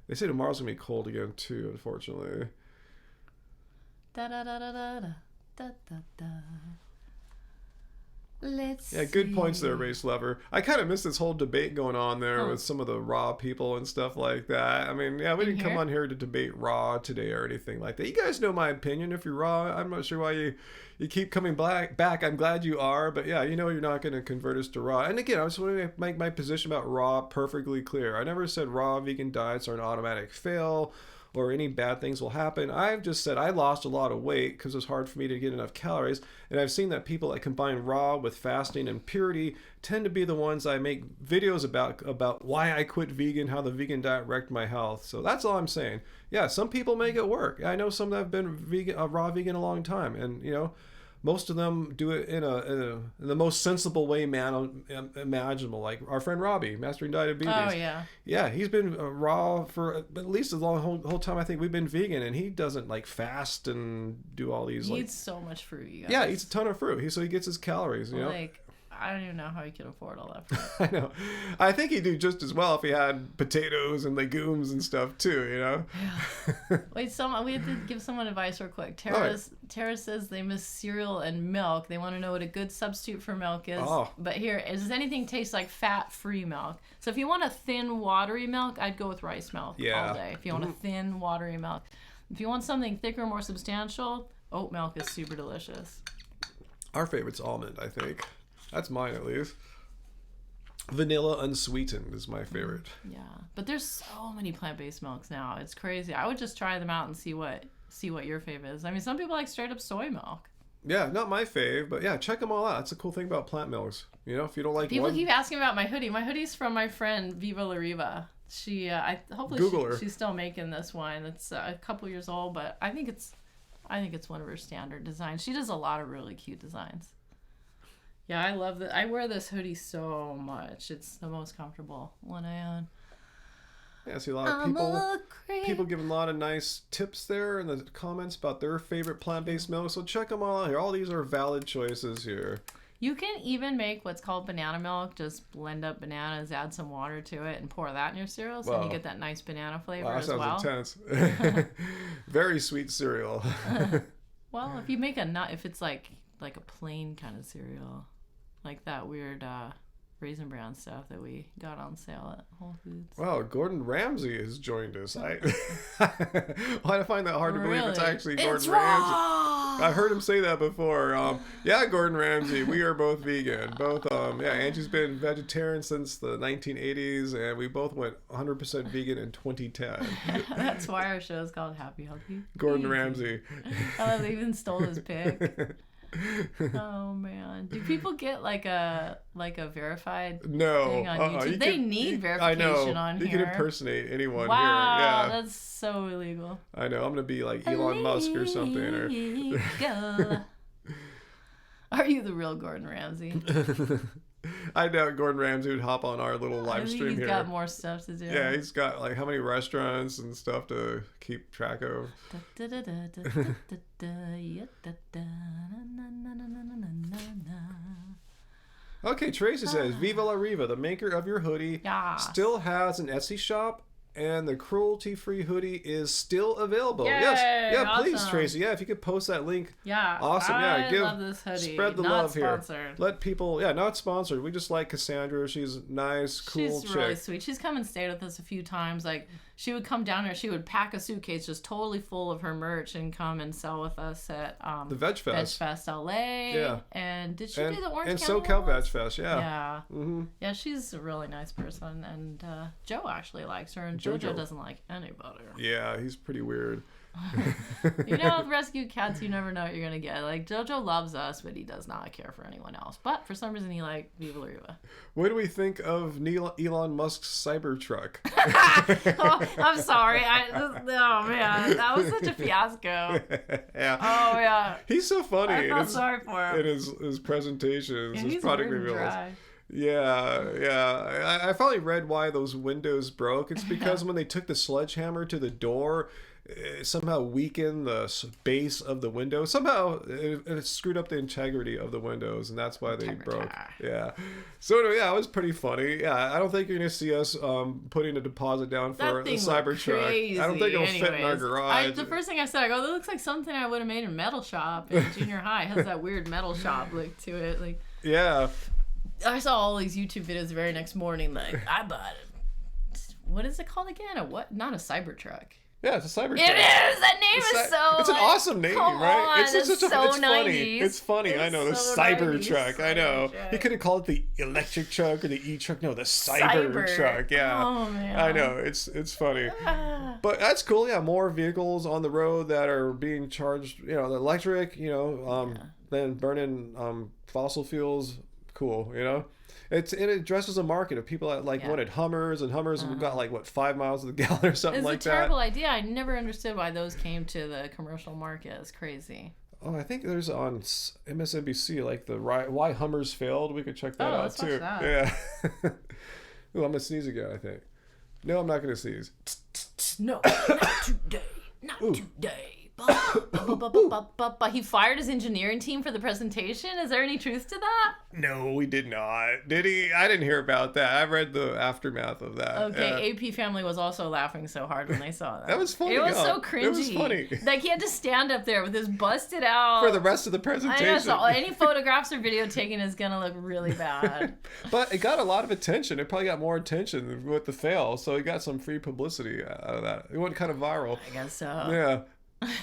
They say tomorrow's gonna be cold again too, unfortunately. Da da da da da da da da. Let's Yeah, good see. points there, Race Lover. I kind of missed this whole debate going on there with some of the Raw people and stuff like that. I mean, yeah, we didn't come on here to debate Raw today or anything like that. You guys know my opinion. If you're Raw, I'm not sure why you keep coming back. I'm glad you are, but yeah, you know you're not going to convert us to Raw. And again, I just want to make my position about Raw perfectly clear. I never said Raw vegan diets are an automatic fail or any bad things will happen. I've just said I lost a lot of weight because it's hard for me to get enough calories, and I've seen that people that combine raw with fasting and purity tend to be the ones I make videos about why I quit vegan, how the vegan diet wrecked my health. So that's all I'm saying. Yeah, some people make it work. I know some that have been raw vegan a long time, and you know, most of them do it in the most sensible way imaginable. Like our friend Robbie, Mastering Diabetes. Oh, yeah. Yeah, he's been raw for at least the whole time I think we've been vegan, and he doesn't like fast and do all these. He eats so much fruit, you guys. Yeah, he eats a ton of fruit. So he gets his calories, you know? Like, I don't even know how he can afford all that fruit. I know. I think he'd do just as well if he had potatoes and legumes and stuff too, you know? Yeah. Wait, we have to give someone advice real quick. Tara says they miss cereal and milk. They want to know what a good substitute for milk is. Oh. But here, does anything taste like fat-free milk? So if you want a thin, watery milk, I'd go with rice milk all day. If you want a thin, watery milk. If you want something thicker, more substantial, oat milk is super delicious. Our favorite's almond, I think. That's mine, at least. Vanilla unsweetened is my favorite. Yeah, but there's so many plant-based milks now. It's crazy. I would just try them out and see what your fave is. I mean, some people like straight up soy milk. Yeah, not my fave, but yeah, check them all out. That's a cool thing about plant milks. You know, if you don't like people keep asking about my hoodie. My hoodie's from my friend Viva La Riva. She, hopefully she's still making this one. It's a couple years old, but I think it's one of her standard designs. She does a lot of really cute designs. Yeah, I love that. I wear this hoodie so much. It's the most comfortable one I own. Yeah, I see a lot of people giving a lot of nice tips there in the comments about their favorite plant-based milk. So check them all out here. All these are valid choices here. You can even make what's called banana milk. Just blend up bananas, add some water to it, and pour that in your cereal, so you get that nice banana flavor as well. That sounds intense. Very sweet cereal. Well, if you make if it's like a plain kind of cereal. Like that weird Raisin Bran stuff that we got on sale at Whole Foods. Wow, Gordon Ramsay has joined us. I find that hard to believe it's actually Gordon Ramsay. I've heard him say that before. Yeah, Gordon Ramsay. We are both vegan. Angie's been vegetarian since the 1980s, and we both went 100% vegan in 2010. That's why our show is called Happy Healthy. Gordon Ramsay. I love they even stole his pic. Oh man, do people get like a verified thing on YouTube? They need verification on here. You can impersonate anyone wow, here. Yeah, that's so illegal. I know. I'm gonna be like Elon Musk or something. Are you the real Gordon Ramsay? I doubt Gordon Ramsay would hop on our little live stream here. He's got more stuff to do. Yeah, he's got like how many restaurants and stuff to keep track of. Okay, Tracy says, Viva La Riva, the maker of your hoodie, still has an Etsy shop, and the cruelty-free hoodie is still available. Yay, yes. Yeah, awesome. Please, Tracy. Yeah, if you could post that link. Yeah. Awesome. I love this hoodie. Spread the not love sponsored. here. Let people, not sponsored. We just like Cassandra. She's a nice, cool chick. She's really sweet. She's come and stayed with us a few times. Like, she would come down here. She would pack a suitcase just totally full of her merch and come and sell with us at the Veg Fest. Veg Fest LA. Yeah. And did she do the Orange County? And SoCal Veg Fest, yeah. Yeah. Mm-hmm. Yeah, she's a really nice person. And Joe actually likes her, and Jojo doesn't like anybody. Yeah, he's pretty weird. You know, with rescue cats, you never know what you're going to get. Like, Jojo loves us, but he does not care for anyone else. But for some reason, he likes Viva La Riva. What do we think of Elon Musk's Cybertruck? Oh, I'm sorry. Oh, man. That was such a fiasco. Yeah. Oh, yeah. He's so funny. I felt sorry for him. In his presentations, his product reveals. Dry. Yeah. I finally read why those windows broke. It's because when they took the sledgehammer to the door, somehow weakened the base of the window. Somehow it screwed up the integrity of the windows, and that's why they broke. Yeah. So anyway, yeah, it was pretty funny. Yeah, I don't think you're gonna see us putting a deposit down for the Cybertruck. I don't think it'll fit in our garage. The first thing I said, I go, that looks like something I would have made in Metal Shop in junior high. It has that weird Metal Shop look to it. Like, yeah. I saw all these YouTube videos the very next morning. Like, I bought it. What is it called again? Not a Cybertruck. Yeah, it's a Cybertruck. It is. That name is so. It's an awesome name, right? It's funny. It's funny. I know the Cybertruck. I know. Cybertruck. You could have called it the electric truck or the e-truck. No, the Cybertruck. Yeah. Oh man. I know. It's funny. But that's cool. Yeah, more vehicles on the road that are being charged. You know, the electric. You know, than burning fossil fuels. Cool. You know. It addresses a market of people that wanted Hummers, and Hummers got 5 miles to the gallon or something like that. It's a terrible idea. I never understood why those came to the commercial market. It's crazy. Oh, I think there's on MSNBC why Hummers failed. We could check that out let's too. Watch that. Yeah. Ooh, I'm gonna sneeze again. I think. No, I'm not gonna sneeze. No, not today. Not today. But he fired his engineering team for the presentation? Is there any truth to that? No, we did not. Did he? I didn't hear about that. I read the aftermath of that. Okay, AP Family was also laughing so hard when they saw that. That was funny. It was so cringy. It was funny. Like, he had to stand up there with his busted out... For the rest of the presentation. I know, so any photographs or video taken is going to look really bad. But it got a lot of attention. It probably got more attention with the fail, so it got some free publicity out of that. It went kind of viral. I guess so. Yeah.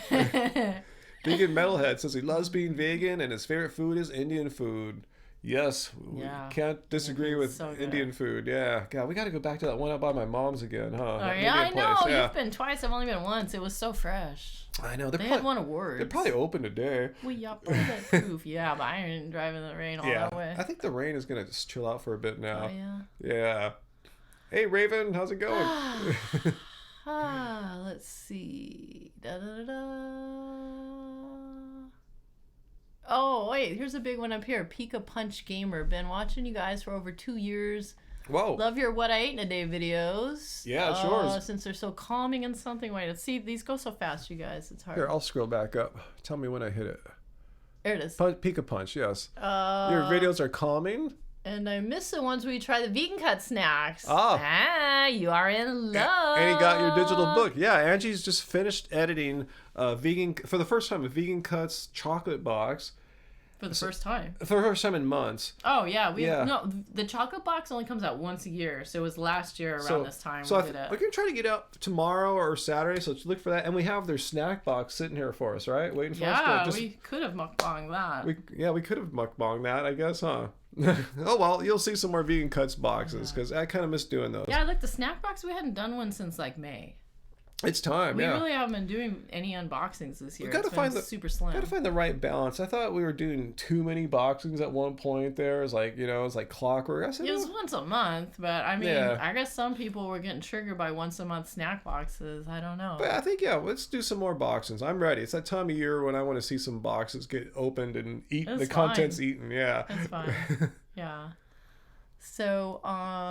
Vegan Metalhead says he loves being vegan and his favorite food is Indian food. Yes, we can't disagree with Indian food. Yeah, God, we got to go back to that one out by my mom's again, huh? Oh yeah, I know. You've been twice. I've only been once. It was so fresh. I know. They had won awards. They're probably open today. We proof. Yeah, but I ain't driving in the rain all that way. I think the rain is gonna just chill out for a bit now. Oh yeah. Yeah. Hey Raven, how's it going? Let's see. Oh, wait, here's a big one up here. Pika Punch Gamer. Been watching you guys for over 2 years. Whoa. Love your What I Ate in a Day videos. Yeah, sure. Since they're so calming and something. Wait, let's see. These go so fast, you guys. It's hard. Here, I'll scroll back up. Tell me when I hit it. There it is. Pika Punch, yes. Your videos are calming. And I miss the ones where you try the vegan cut snacks. You are in love. And he got your digital book. Yeah, Angie's just finished editing for the first time, a Vegan Cuts chocolate box. For the first time? For the first time in months. Oh, yeah. No, the chocolate box only comes out once a year. So it was last year around this time we did it. We're going to try to get out tomorrow or Saturday, so let's look for that. And we have their snack box sitting here for us, right? Waiting for us to Yeah, we could have mukbanged that. We could have mukbanged that, I guess, huh? Oh, well, you'll see some more Vegan Cuts boxes, because I kind of miss doing those. Yeah, like the snack box, we hadn't done one since, May. It's time, We really haven't been doing any unboxings this year. We gotta find super slim. Gotta find the right balance. I thought we were doing too many boxings at one point there. It was like clockwork. I said, it was once a month, but I mean, I guess some people were getting triggered by once a month snack boxes. I don't know. But I think, let's do some more boxings. I'm ready. It's that time of year when I want to see some boxes get opened and eaten. The content's eaten. Yeah. That's fine. Yeah. So,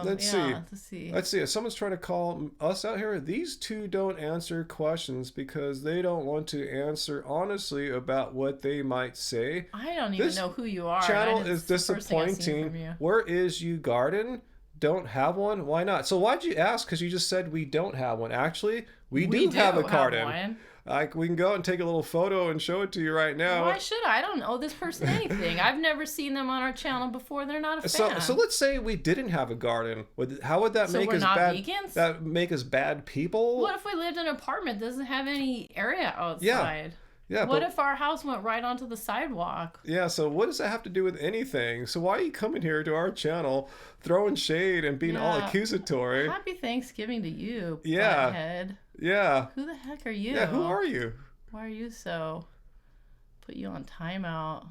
let's see. If someone's trying to call us out here, these two don't answer questions because they don't want to answer honestly about what they might say. I don't even know who you are. Channel is disappointing. Where is you garden? Don't have one? Why not? So why'd you ask? Because you just said we don't have one. Actually, we do have a garden. We can go out and take a little photo and show it to you right now. Why should I? I don't owe this person anything. I've never seen them on our channel before. They're not a fan. So let's say we didn't have a garden. How would that make us bad? Vegans? That make us bad people? What if we lived in an apartment that doesn't have any area outside? Yeah. What if our house went right onto the sidewalk? Yeah, so what does that have to do with anything? So why are you coming here to our channel, throwing shade and being all accusatory? Happy Thanksgiving to you, butthead. Yeah. Who the heck are you? Yeah, who are you? Why are you so... Put you on timeout.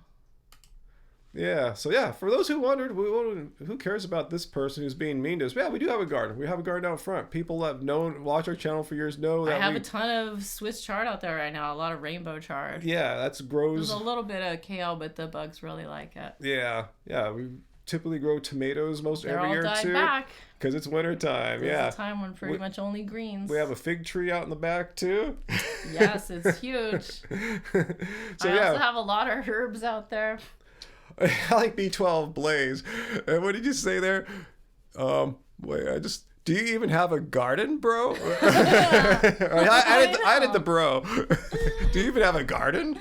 Yeah, so for those who wondered, who cares about this person who's being mean to us? Yeah, we do have a garden. We have a garden out front. People that watch our channel for years know that I have a ton of Swiss chard out there right now. A lot of rainbow chard. Yeah, grows. There's a little bit of kale, but the bugs really like it. Yeah, typically grow tomatoes They're every all year died too. Back. Because it's winter time. It's a time when pretty much only greens. We have a fig tree out in the back too. Yes, it's huge. So I also have a lot of herbs out there. I like B12 Blaze. And what did you say there? Wait, do you even have a garden, bro? I did the bro. Do you even have a garden?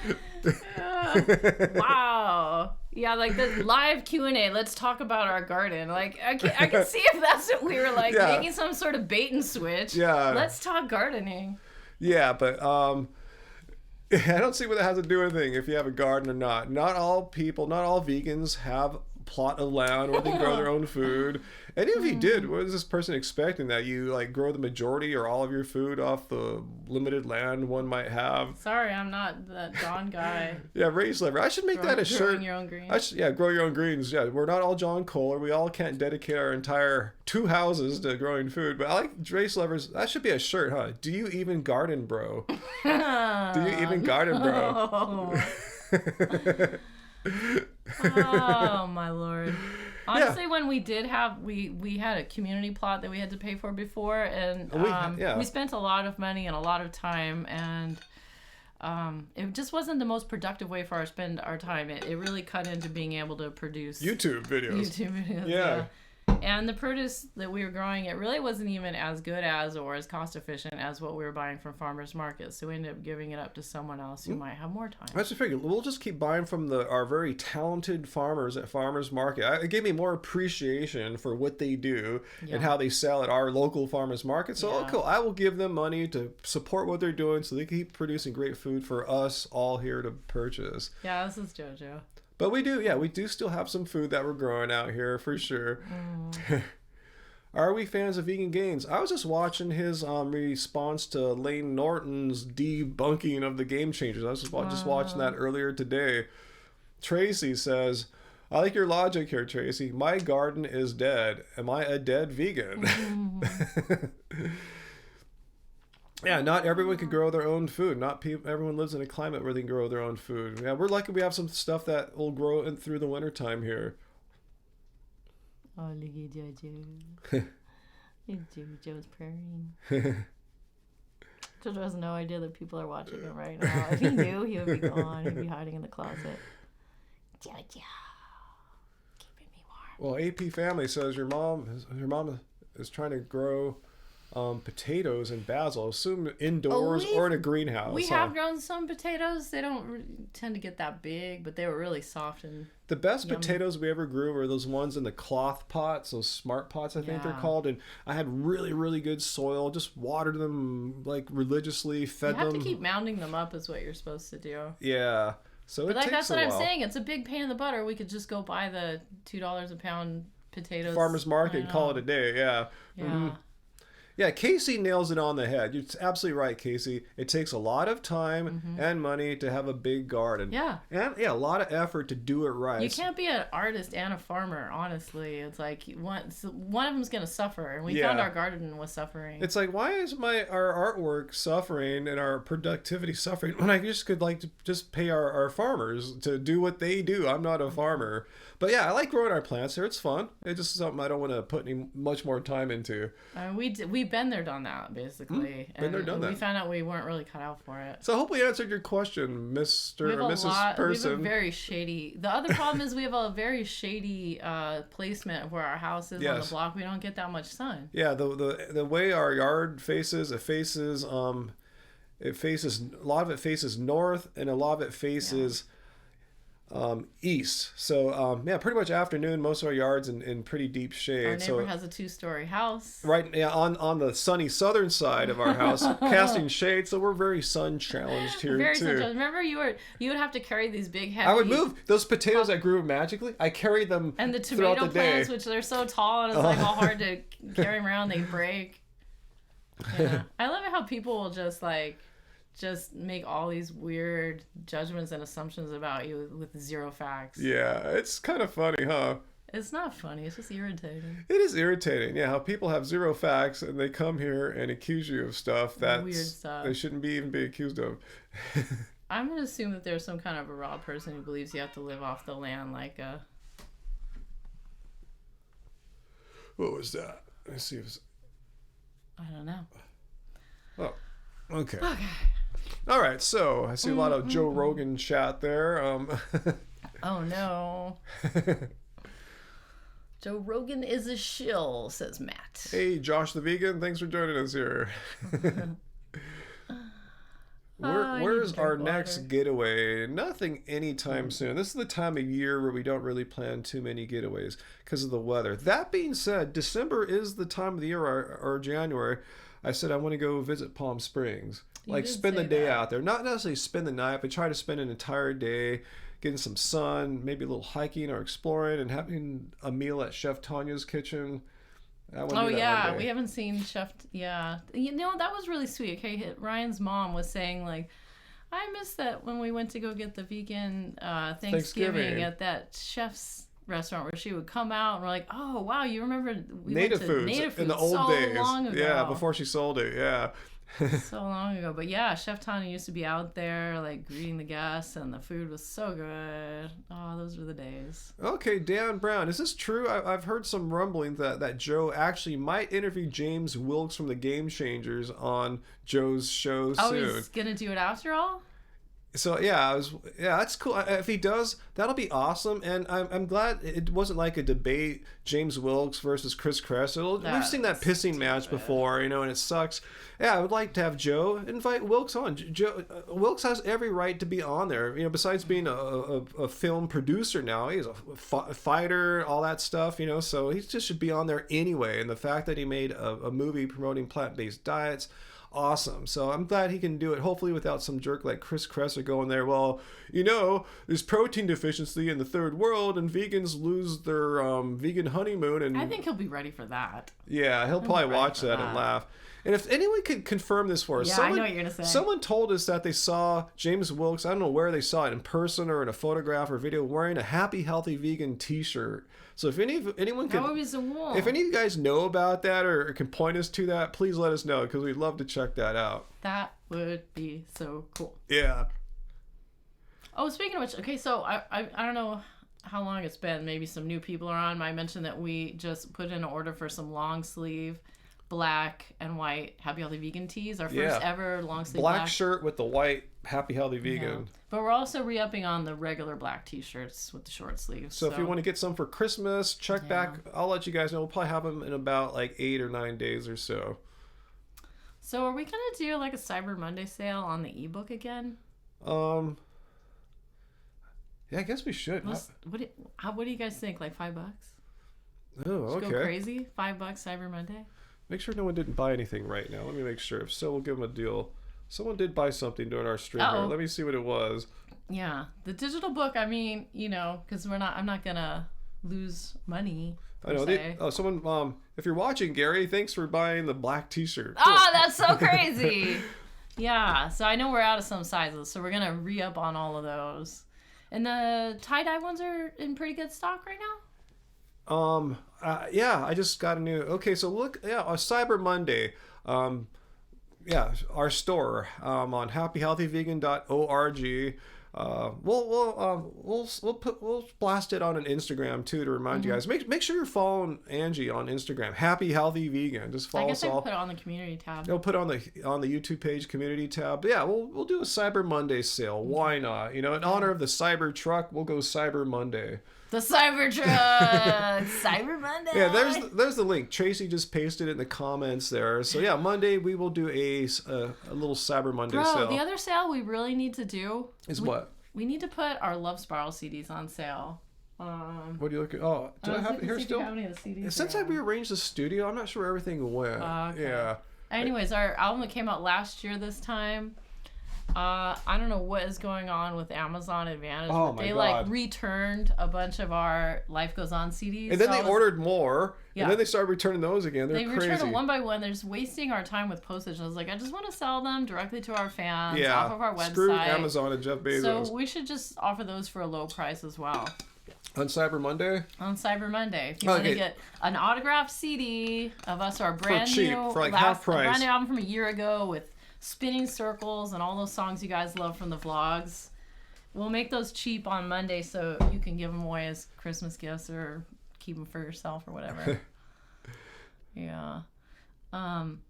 Wow. Yeah, like the live Q&A. Let's talk about our garden. Like I can see if that's what we were like, making some sort of bait and switch. Yeah. Let's talk gardening. Yeah, but I don't see what that has to do with anything if you have a garden or not. Not all vegans have a plot of land where they grow their own food. And even if you did, what is this person expecting? That you like grow the majority or all of your food off the limited land one might have? Sorry, I'm not that John guy. Yeah, race lever. I should make that a shirt. Growing your own greens. Grow your own greens. Yeah, we're not all John Kohler. We all can't dedicate our entire 2 houses to growing food. But I like race levers. That should be a shirt, huh? Do you even garden, bro? Do you even garden, bro? Oh my lord. Honestly, when we did have we had a community plot that we had to pay for before, and we spent a lot of money and a lot of time, and it just wasn't the most productive way for spend our time. It really cut into being able to produce YouTube videos. Yeah. And the produce that we were growing, it really wasn't even as good as or as cost efficient as what we were buying from farmers markets. So we ended up giving it up to someone else who might have more time. I just figured we'll just keep buying from our very talented farmers at farmers market. It gave me more appreciation for what they do and how they sell at our local farmers market. So cool. I will give them money to support what they're doing so they can keep producing great food for us all here to purchase. Yeah, this is JoJo. But we do still have some food that we're growing out here for sure. Are we fans of vegan gains? I was just watching his response to Lane Norton's debunking of the Game Changers. I was just watching that earlier today. Tracy says, I like your logic here, Tracy. My garden is dead. Am I a dead vegan? Yeah, not everyone can grow their own food. Everyone lives in a climate where they can grow their own food. Yeah, we're lucky we have some stuff that will grow through the winter time here. Oh, look at JoJo. JoJo's purring. JoJo has no idea that people are watching him right now. If he knew, he would be gone. He'd be hiding in the closet. JoJo, keeping me warm. Well, AP Family says your mom is trying to grow potatoes and basil. Assume indoors or in a greenhouse. We have grown some potatoes. They don't tend to get that big, but they were really soft and the best potatoes we ever grew were those ones in the cloth pots, those smart pots I think they're called. And I had really, really good soil. Just watered them like religiously, fed them. You have to keep mounding them up is what you're supposed to do. Yeah. So but that's what I'm saying. It's a big pain in the butt. Or we could just go buy the $2 a pound potatoes. Farmer's market and call it a day. Yeah. Yeah. Mm-hmm. Yeah, Casey nails it on the head. You're absolutely right, Casey. It takes a lot of time and money to have a big garden. Yeah. And a lot of effort to do it right. You can't be an artist and a farmer, honestly. It's like one of them's going to suffer, and we found our garden was suffering. It's like, why is our artwork suffering and our productivity suffering when I just could just pay our farmers to do what they do? I'm not a farmer. But yeah, I like growing our plants here. It's fun. It's just something I don't want to put much more time into. We've been there, done that, basically. Been there, done that. We found out we weren't really cut out for it. So I hope we answered your question, Mr. or Mrs. Person. We have a very shady... The other problem is we have a very shady placement of where our house is on the block. We don't get that much sun. Yeah, the way our yard faces, a lot of it faces north and a lot of it faces... east. So pretty much afternoon. Most of our yards in pretty deep shade. Our neighbor has a 2-story house. Right, on the sunny southern side of our house, casting shade. So we're very sun challenged here too. Remember, you would have to carry these big heavy. I would move those potatoes I grew magically. I carried them and the tomato plants, which they're so tall and it's like all hard to carry them around. They break. Yeah, I love it how people will just make all these weird judgments and assumptions about you with zero facts. Yeah, it's kind of funny, huh? It's not funny. It's just irritating. It is irritating, yeah, how people have zero facts and they come here and accuse you of stuff that weird stuff they shouldn't even be accused of. I'm going to assume that there's some kind of a raw person who believes you have to live off the land like a... What was that? Let's see if it's... I don't know. Oh, okay. Okay. All right, so I see a lot of Joe Rogan chat there. Oh, no. Joe Rogan is a shill, says Matt. Hey, Josh the Vegan, thanks for joining us here. Where's our next getaway? Nothing anytime soon. This is the time of year where we don't really plan too many getaways because of the weather. That being said, December is the time of the year, or January. I said I want to go visit Palm Springs. Like spend the day out there. Not necessarily spend the night, but try to spend an entire day getting some sun, maybe a little hiking or exploring, and having a meal at Chef Tanya's kitchen. Oh yeah, we haven't seen Chef. Yeah, you know that was really sweet. Okay, Ryan's mom was saying like, I missed that when we went to go get the vegan Thanksgiving at that chef's restaurant where she would come out and we're like, oh wow, you remember we Native went to Foods Native Foods in the old so days. long ago. Yeah, before she sold it. Yeah. So long ago, but yeah, Chef Tanya used to be out there like greeting the guests, and the food was so good. Oh, those were the days. Okay, Dan Brown, is this true? I've heard some rumbling that Joe actually might interview James Wilkes from the Game Changers on Joe's show soon. Oh, he's gonna do it after all? So yeah, that's cool. If he does, that'll be awesome. And I'm glad it wasn't like a debate, James Wilkes versus Chris Kress. We've seen that pissing match before, and it sucks. Yeah, I would like to have Joe invite Wilkes on. Joe Wilkes has every right to be on there. Besides being a film producer now, he's a fighter, all that stuff. So he just should be on there anyway. And the fact that he made a movie promoting plant-based diets. Awesome. So I'm glad he can do it, hopefully without some jerk like Chris Kresser going there, well, there's protein deficiency in the third world and vegans lose their vegan honeymoon. And I think he'll be ready for that. Yeah, he'll probably watch that and laugh. And if anyone could confirm this for us. Yeah, I know what you're going to say. Someone told us that they saw James Wilkes, I don't know where they saw it, in person or in a photograph or video, wearing a Happy Healthy Vegan t-shirt. So if anyone can, that would be so cool. If any of you guys know about that or can point us to that, please let us know because we'd love to check that out. That would be so cool. Yeah. Oh, speaking of which, okay, so I don't know how long it's been. Maybe some new people are on. I mentioned that we just put in an order for some long sleeve black and white Happy Healthy Vegan tees. Our first ever long sleeve black shirt with the white Happy Healthy Vegan. Yeah. But we're also re-upping on the regular black t-shirts with the short sleeves. So if you want to get some for Christmas, check back. I'll let you guys know. We'll probably have them in about like 8 or 9 days or so. So are we going to do like a Cyber Monday sale on the ebook again? Yeah, I guess we should. What do you guys think? Like $5? Oh, okay. Go crazy? $5 Cyber Monday? Make sure no one didn't buy anything right now. Let me make sure. If so, we'll give them a deal. Someone did buy something during our stream. Let me see what it was. Yeah, the digital book. I mean, because I'm not gonna lose money. I know. Someone. If you're watching, Gary, thanks for buying the black T-shirt. Cool. Oh, that's so crazy. Yeah. So I know we're out of some sizes, so we're gonna re-up on all of those. And the tie-dye ones are in pretty good stock right now. Yeah, I just got a new. Okay, so look, on Cyber Monday, our store on happyhealthyvegan.org. We'll blast it on an Instagram too to remind you guys. Make sure you're following Angie on Instagram. Happy Healthy Vegan. Just follow us all. I guess I put it on the community tab. They'll put it on the YouTube page community tab. But yeah, we'll do a Cyber Monday sale. Why not? In honor of the Cyber Truck, we'll go Cyber Monday. The Cybertruck! Cyber Monday! Yeah, there's the link. Tracy just pasted it in the comments there. So yeah, Monday we will do a little Cyber Monday sale. The other sale we really need to do is what? We need to put our Love Spiral CDs on sale. What are you looking? Oh, do I have it here still? Since I rearranged the studio, I'm not sure where everything went. Okay. Yeah. Anyways, our album that came out last year this time. I don't know what is going on with Amazon Advantage, but they returned a bunch of our Life Goes On CDs. And then they ordered more, and then they started returning those again. They crazy. Returned them one by one. They're just wasting our time with postage. I was like, I just want to sell them directly to our fans off of our website. Screw Amazon and Jeff Bezos. So we should just offer those for a low price as well. On Cyber Monday? On Cyber Monday. If you want to get an autographed CD of us, our brand new, for like half price. Brand new album from a year ago with Spinning Circles and all those songs you guys love from the vlogs. We'll make those cheap on Monday so you can give them away as Christmas gifts or keep them for yourself or whatever. Yeah.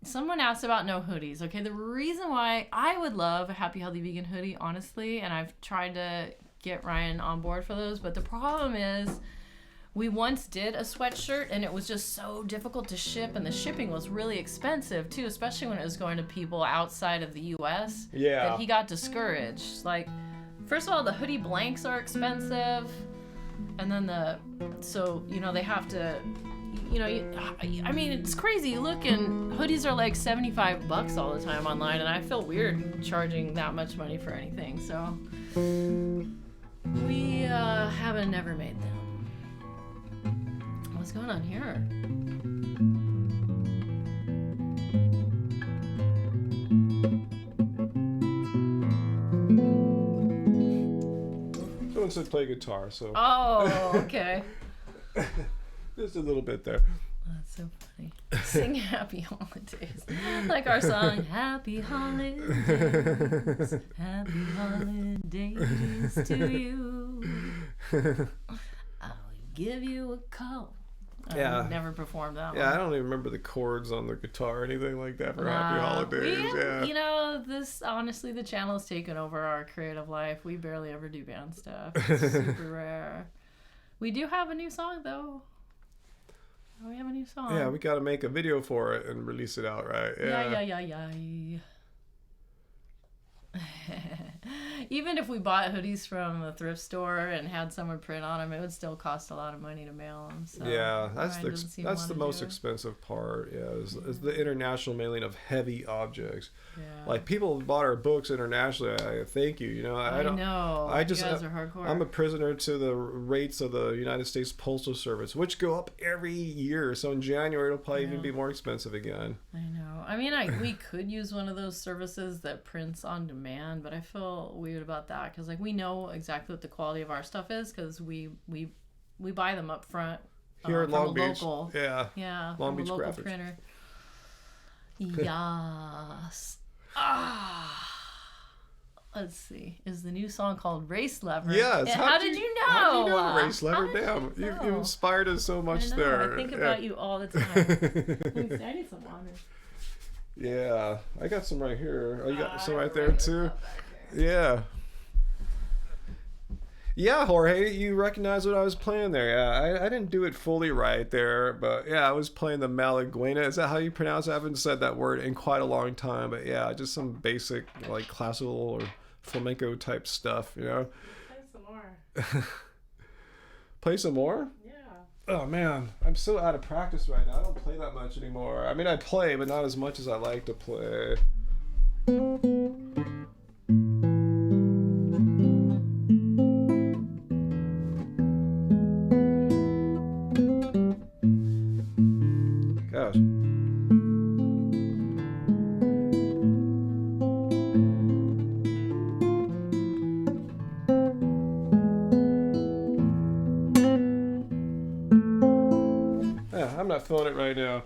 Someone asked about no hoodies. Okay, the reason why I would love a Happy Healthy Vegan hoodie, honestly, and I've tried to get Ryan on board for those, but the problem is we once did a sweatshirt and it was just so difficult to ship, and the shipping was really expensive too, especially when it was going to people outside of the US. Yeah. That he got discouraged. Like, first of all, the hoodie blanks are expensive, and then they have to, I mean, it's crazy. You look, and hoodies are like $75 all the time online, and I feel weird charging that much money for anything. So we haven't never made them. What's going on here? Someone said play guitar, so. Oh, okay. Just a little bit there. That's so funny. Sing Happy Holidays. Like our song, Happy Holidays. Happy Holidays to you. I will give you a call. Yeah. I've never performed that one. Yeah, I don't even remember the chords on the guitar or anything like that for Happy Holidays. Yeah. Honestly, the channel has taken over our creative life. We barely ever do band stuff. It's super rare. We do have a new song, though. We have a new song. Yeah, we got to make a video for it and release it out, right? Yeah. Even if we bought hoodies from a thrift store and had someone print on them, it would still cost a lot of money to mail them. So yeah, that's the most expensive part. Yeah, is the international mailing of heavy objects. Yeah. Like, people bought our books internationally. I thank you. You know, I just, you guys are hardcore. I'm a prisoner to the rates of the United States Postal Service, which go up every year. So in January, it'll probably even be more expensive again. I know. I mean, we could use one of those services that prints on demand, but I feel weird about that because, like, we know exactly what the quality of our stuff is because we buy them up front here in Long Beach. Local, yeah, Long Beach local graphics. Printer. Yes. Let's see. Is the new song called Race Lever? Yes. How did you know? How did you know Race Lever? Damn, you inspired us so much there. I think about you all the time. I need some water. Yeah, I got some right here. Oh, you got some right there too? Yeah. Yeah, Jorge, you recognize what I was playing there. Yeah, I didn't do it fully right there, but yeah, I was playing the Malaguena. Is that how you pronounce it? I haven't said that word in quite a long time, but yeah, just some basic, like, classical or flamenco type stuff, you know? Play some more. Play some more? Yeah. Oh, man, I'm so out of practice right now. I don't play that much anymore. I mean, I play, but not as much as I like to play. Gosh. Yeah, I'm not feeling it right now.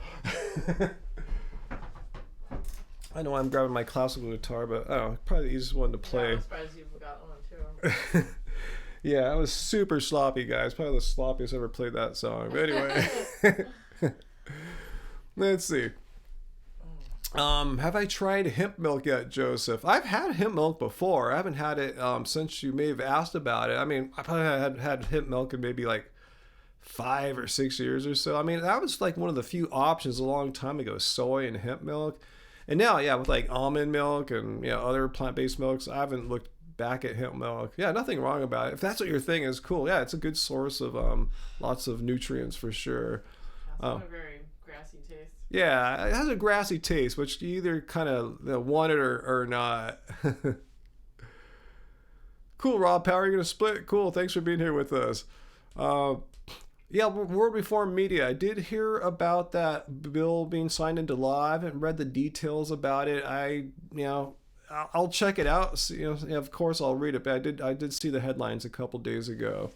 I know I'm grabbing my classical guitar, but I don't know, probably the easiest one to play. Yeah, I'm surprised you forgot one too. Yeah, I was super sloppy, guys. Probably the sloppiest I ever played that song. But anyway. Let's see. Have I tried hemp milk yet, Joseph? I've had hemp milk before. I haven't had it since you may have asked about it. I mean, I probably had hemp milk in maybe like 5 or 6 years or so. I mean, that was like one of the few options a long time ago, soy and hemp milk. And now, yeah, with like almond milk and other plant-based milks, I haven't looked back at hemp milk. Yeah, nothing wrong about it. If that's what your thing is, cool. Yeah, it's a good source of lots of nutrients for sure. It's got a very grassy taste. Yeah, it has a grassy taste, which you either kind of want it or not. Cool, Rob Power, you're going to split? Cool, thanks for being here with us. Yeah, World Reform Media. I did hear about that bill being signed into law. I haven't read the details about it. I'll check it out. Of course, I'll read it. But I did see the headlines a couple days ago.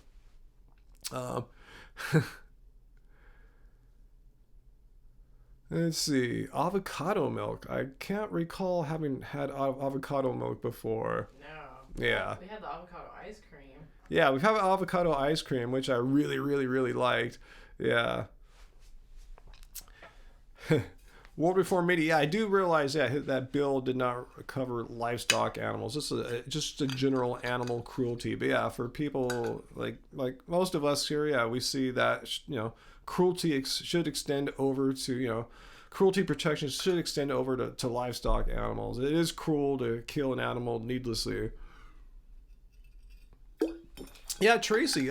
Let's see, avocado milk. I can't recall having had avocado milk before. No. Yeah. We had the avocado ice cream. Yeah, we've had avocado ice cream, which I really, really, really liked. Yeah. World Reform Media. Yeah, I do realize that bill did not cover livestock animals. This is just a general animal cruelty. But yeah, for people like most of us here, yeah, we see that cruelty should extend over to cruelty protection should extend over to livestock animals. It is cruel to kill an animal needlessly. Yeah, Tracy.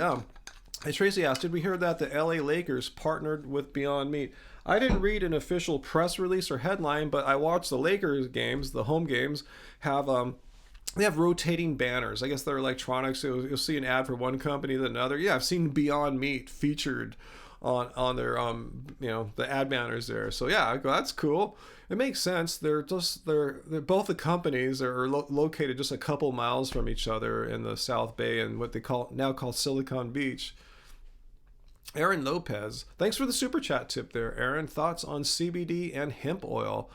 Hey, Tracy asked, did we hear that the LA Lakers partnered with Beyond Meat? I didn't read an official press release or headline, but I watched the Lakers games, the home games, they have rotating banners. I guess they're electronics. So you'll see an ad for one company then another. Yeah, I've seen Beyond Meat featured on their the ad banners there. So yeah, I go, that's cool. It makes sense. They're both the companies are located just a couple miles from each other in the South Bay and what they now call Silicon Beach. Aaron Lopez, thanks for the super chat tip there, Aaron. Thoughts on CBD and hemp oil?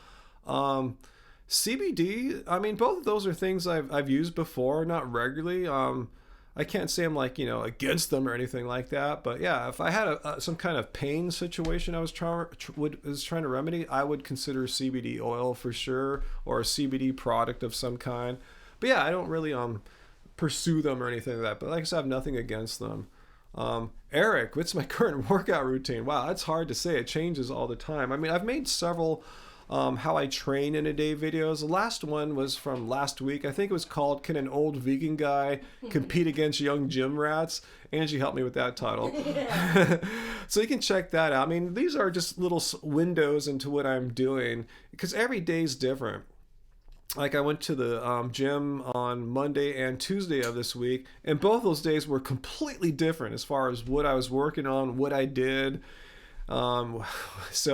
CBD, I mean, both of those are things I've used before, not regularly. I can't say I'm against them or anything like that, but yeah, if I had some kind of pain situation I was trying to remedy, I would consider CBD oil for sure, or a CBD product of some kind. But yeah, I don't really pursue them or anything like that. But like I said, I have nothing against them. Eric, what's my current workout routine? Wow, that's hard to say. It changes all the time. I mean, I've made several how I train in a day videos. The last one was from last week. I think it was called Can an Old Vegan Guy Compete Against Young Gym Rats? Angie helped me with that title. Yeah. So you can check that out. I mean, these are just little windows into what I'm doing because every day is different. Like I went to the gym on Monday and Tuesday of this week, and both those days were completely different as far as what I was working on, what I did. So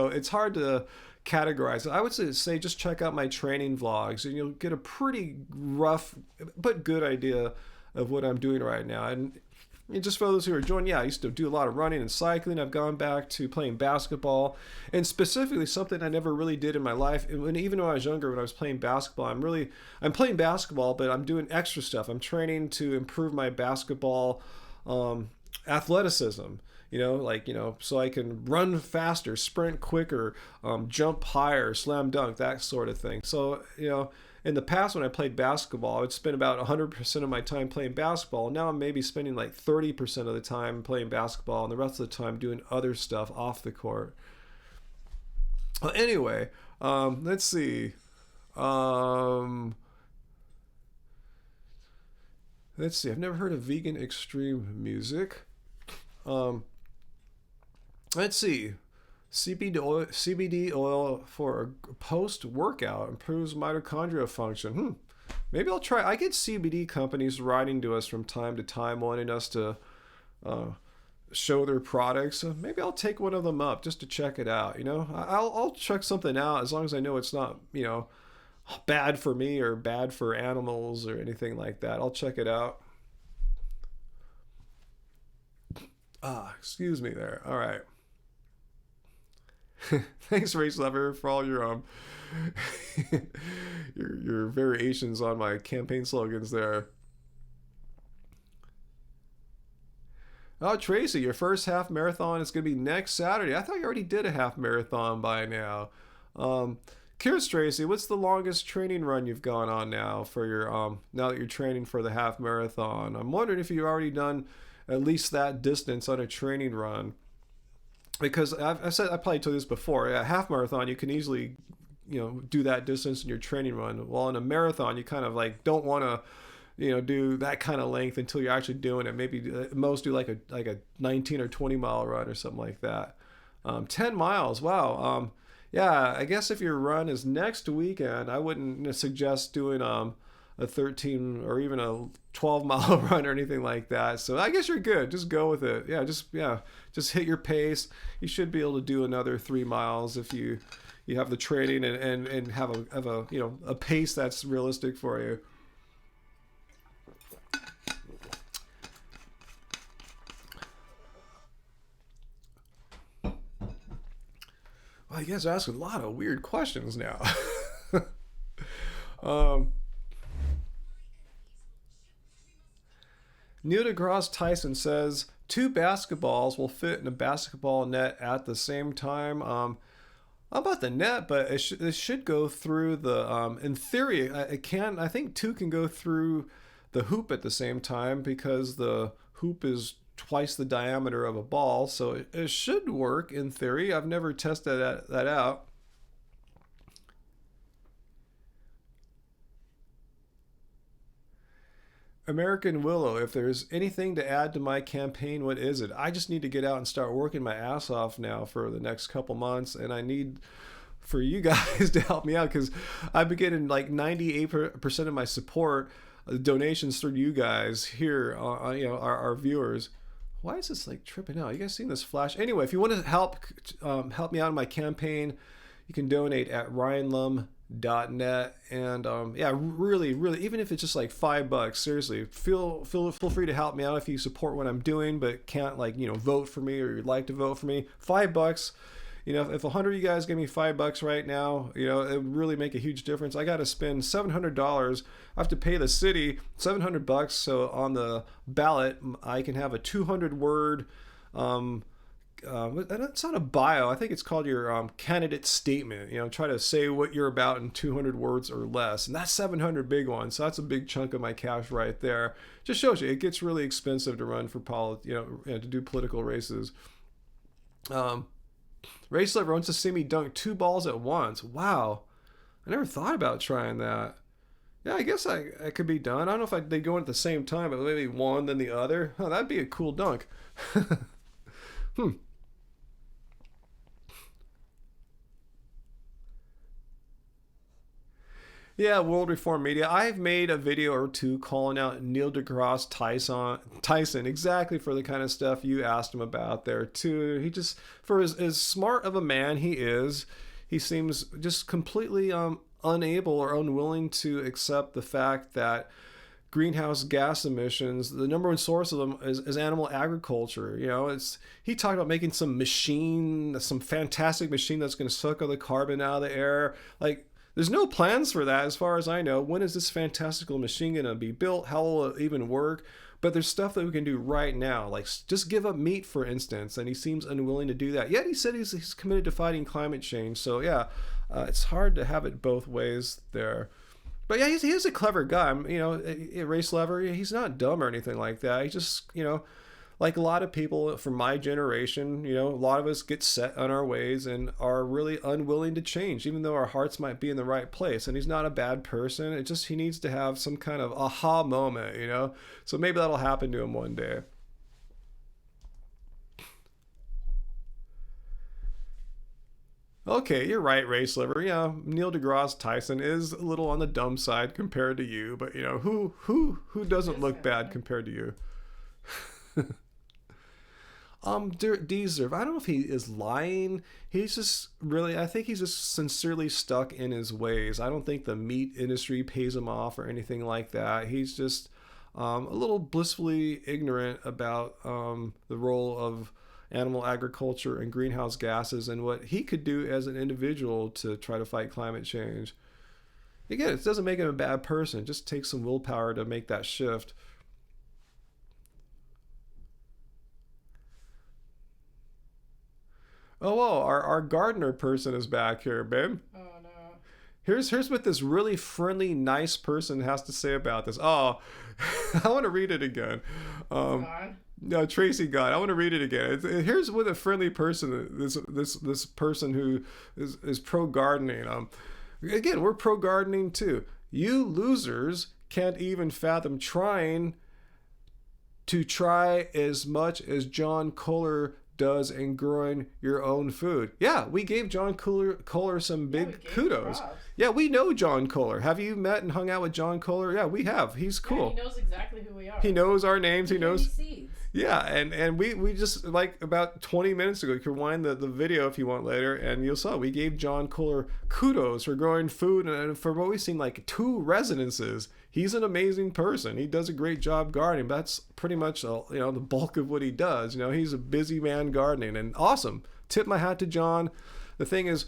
it's hard to categorize. I would say just check out my training vlogs, and you'll get a pretty rough but good idea of what I'm doing right now. And just for those who are joining, I used to do a lot of running and cycling. I've gone back to playing basketball, and specifically something I never really did in my life. And even when I was younger, when I was playing basketball, I'm playing basketball, but I'm doing extra stuff. I'm training to improve my basketball athleticism. So I can run faster, sprint quicker, jump higher, slam dunk, that sort of thing. So in the past, when I played basketball, I would spend about 100% of my time playing basketball. Now I'm maybe spending like 30% of the time playing basketball and the rest of the time doing other stuff off the court. Well, anyway, let's see. I've never heard of vegan extreme music. Let's see. CBD oil for a post-workout improves mitochondria function. Maybe I'll try. I get CBD companies writing to us from time to time wanting us to show their products. So maybe I'll take one of them up just to check it out. I'll check something out as long as I know it's not bad for me or bad for animals or anything like that. I'll check it out. Excuse me there. All right. Thanks, Race Lover, for all your your variations on my campaign slogans there. Oh, Tracy, your first half marathon is going to be next Saturday. I thought you already did a half marathon by now. Curious, Tracy, what's the longest training run you've gone on now for your now that you're training for the half marathon? I'm wondering if you've already done at least that distance on a training run. Because I probably told you this before. A half marathon, you can easily, do that distance in your training run. While in a marathon, you kind of don't want to, do that kind of length until you're actually doing it. Maybe at most do like a 19 or 20 mile run or something like that. 10 miles, wow. Yeah, I guess if your run is next weekend, I wouldn't suggest doing a 13 or even a 12 mile run or anything like that. So I guess you're good. Just go with it. Just hit your pace. You should be able to do another 3 miles if you have the training and have a pace that's realistic for you. Well, you guys are asking a lot of weird questions now. Neil deGrasse Tyson says 2 basketballs will fit in a basketball net at the same time. about the net, but it should go through the. In theory, it can. I think two can go through the hoop at the same time because the hoop is twice the diameter of a ball, so it should work in theory. I've never tested that out. American Willow, if there's anything to add to my campaign, what is it? I just need to get out and start working my ass off now for the next couple months, and I need for you guys to help me out because I've been getting like 98% of my support donations through you guys here, our viewers. Why is this like tripping out? You guys seen this flash? Anyway, if you want to help me out in my campaign, you can donate at ryanlum.net. And yeah, really, even if it's just like $5, seriously, feel free to help me out if you support what I'm doing, but can't vote for me or you'd like to vote for me. $5. If 100 of you guys give me $5 right now, it would really make a huge difference. I got to spend $700. I have to pay the city $700. So on the ballot, I can have a 200-word. It's not a bio. I think it's called your candidate statement. Try to say what you're about in 200 words or less, and that's 700 big ones. So that's a big chunk of my cash right there. Just shows you it gets really expensive to run for to do political races. Race Lover wants to see me dunk 2 balls at once. Wow. I never thought about trying that. Yeah, I guess I could be done. I don't know if they go in at the same time, but maybe one then the other. Oh, that'd be a cool dunk. Yeah, World Reform Media. I've made a video or two calling out Neil deGrasse Tyson exactly for the kind of stuff you asked him about there too. He just, for as smart of a man he is, he seems just completely unable or unwilling to accept the fact that greenhouse gas emissions, the number one source of them is animal agriculture. He talked about making some fantastic machine that's going to suck all the carbon out of the air. There's no plans for that as far as I know. When is this fantastical machine going to be built? How will it even work? But there's stuff that we can do right now, like just give up meat, for instance, and he seems unwilling to do that. Yet he said he's committed to fighting climate change. So yeah, it's hard to have it both ways there. But yeah, he is a clever guy. Race Lover, he's not dumb or anything like that. He just, like a lot of people from my generation, a lot of us get set on our ways and are really unwilling to change, even though our hearts might be in the right place. And he's not a bad person. It just, he needs to have some kind of aha moment, So maybe that'll happen to him one day. Okay, you're right, Race Liver. Yeah, Neil deGrasse Tyson is a little on the dumb side compared to you, but who doesn't look bad compared to you? Deserve. I don't know if he is lying. He's just really, I think he's just sincerely stuck in his ways. I don't think the meat industry pays him off or anything like that. He's just a little blissfully ignorant about the role of animal agriculture and greenhouse gases and what he could do as an individual to try to fight climate change. Again, it doesn't make him a bad person. It just takes some willpower to make that shift. Oh, whoa, our gardener person is back here, babe. Oh, no. Here's what this really friendly, nice person has to say about this. Oh, I want to read it again. No, Tracy God. I want to read it again. Here's what a friendly person, this person who is pro gardening. Again, we're pro gardening too. You losers can't even fathom trying as much as John Kohler does in growing your own food. Yeah, we gave John Kohler some big kudos. Yeah, we know John Kohler. Have you met and hung out with John Kohler? Yeah, we have. He's cool. Yeah, he knows exactly who we are. He knows our names. He knows. Seeds. Yeah, and we just, like, about 20 minutes ago, you can rewind the video if you want later, and you'll saw we gave John Kohler kudos for growing food, and for what we've seen, like 2 residences. He's an amazing person. He does a great job gardening. But that's pretty much the bulk of what he does. He's a busy man gardening, and awesome. Tip my hat to John. The thing is,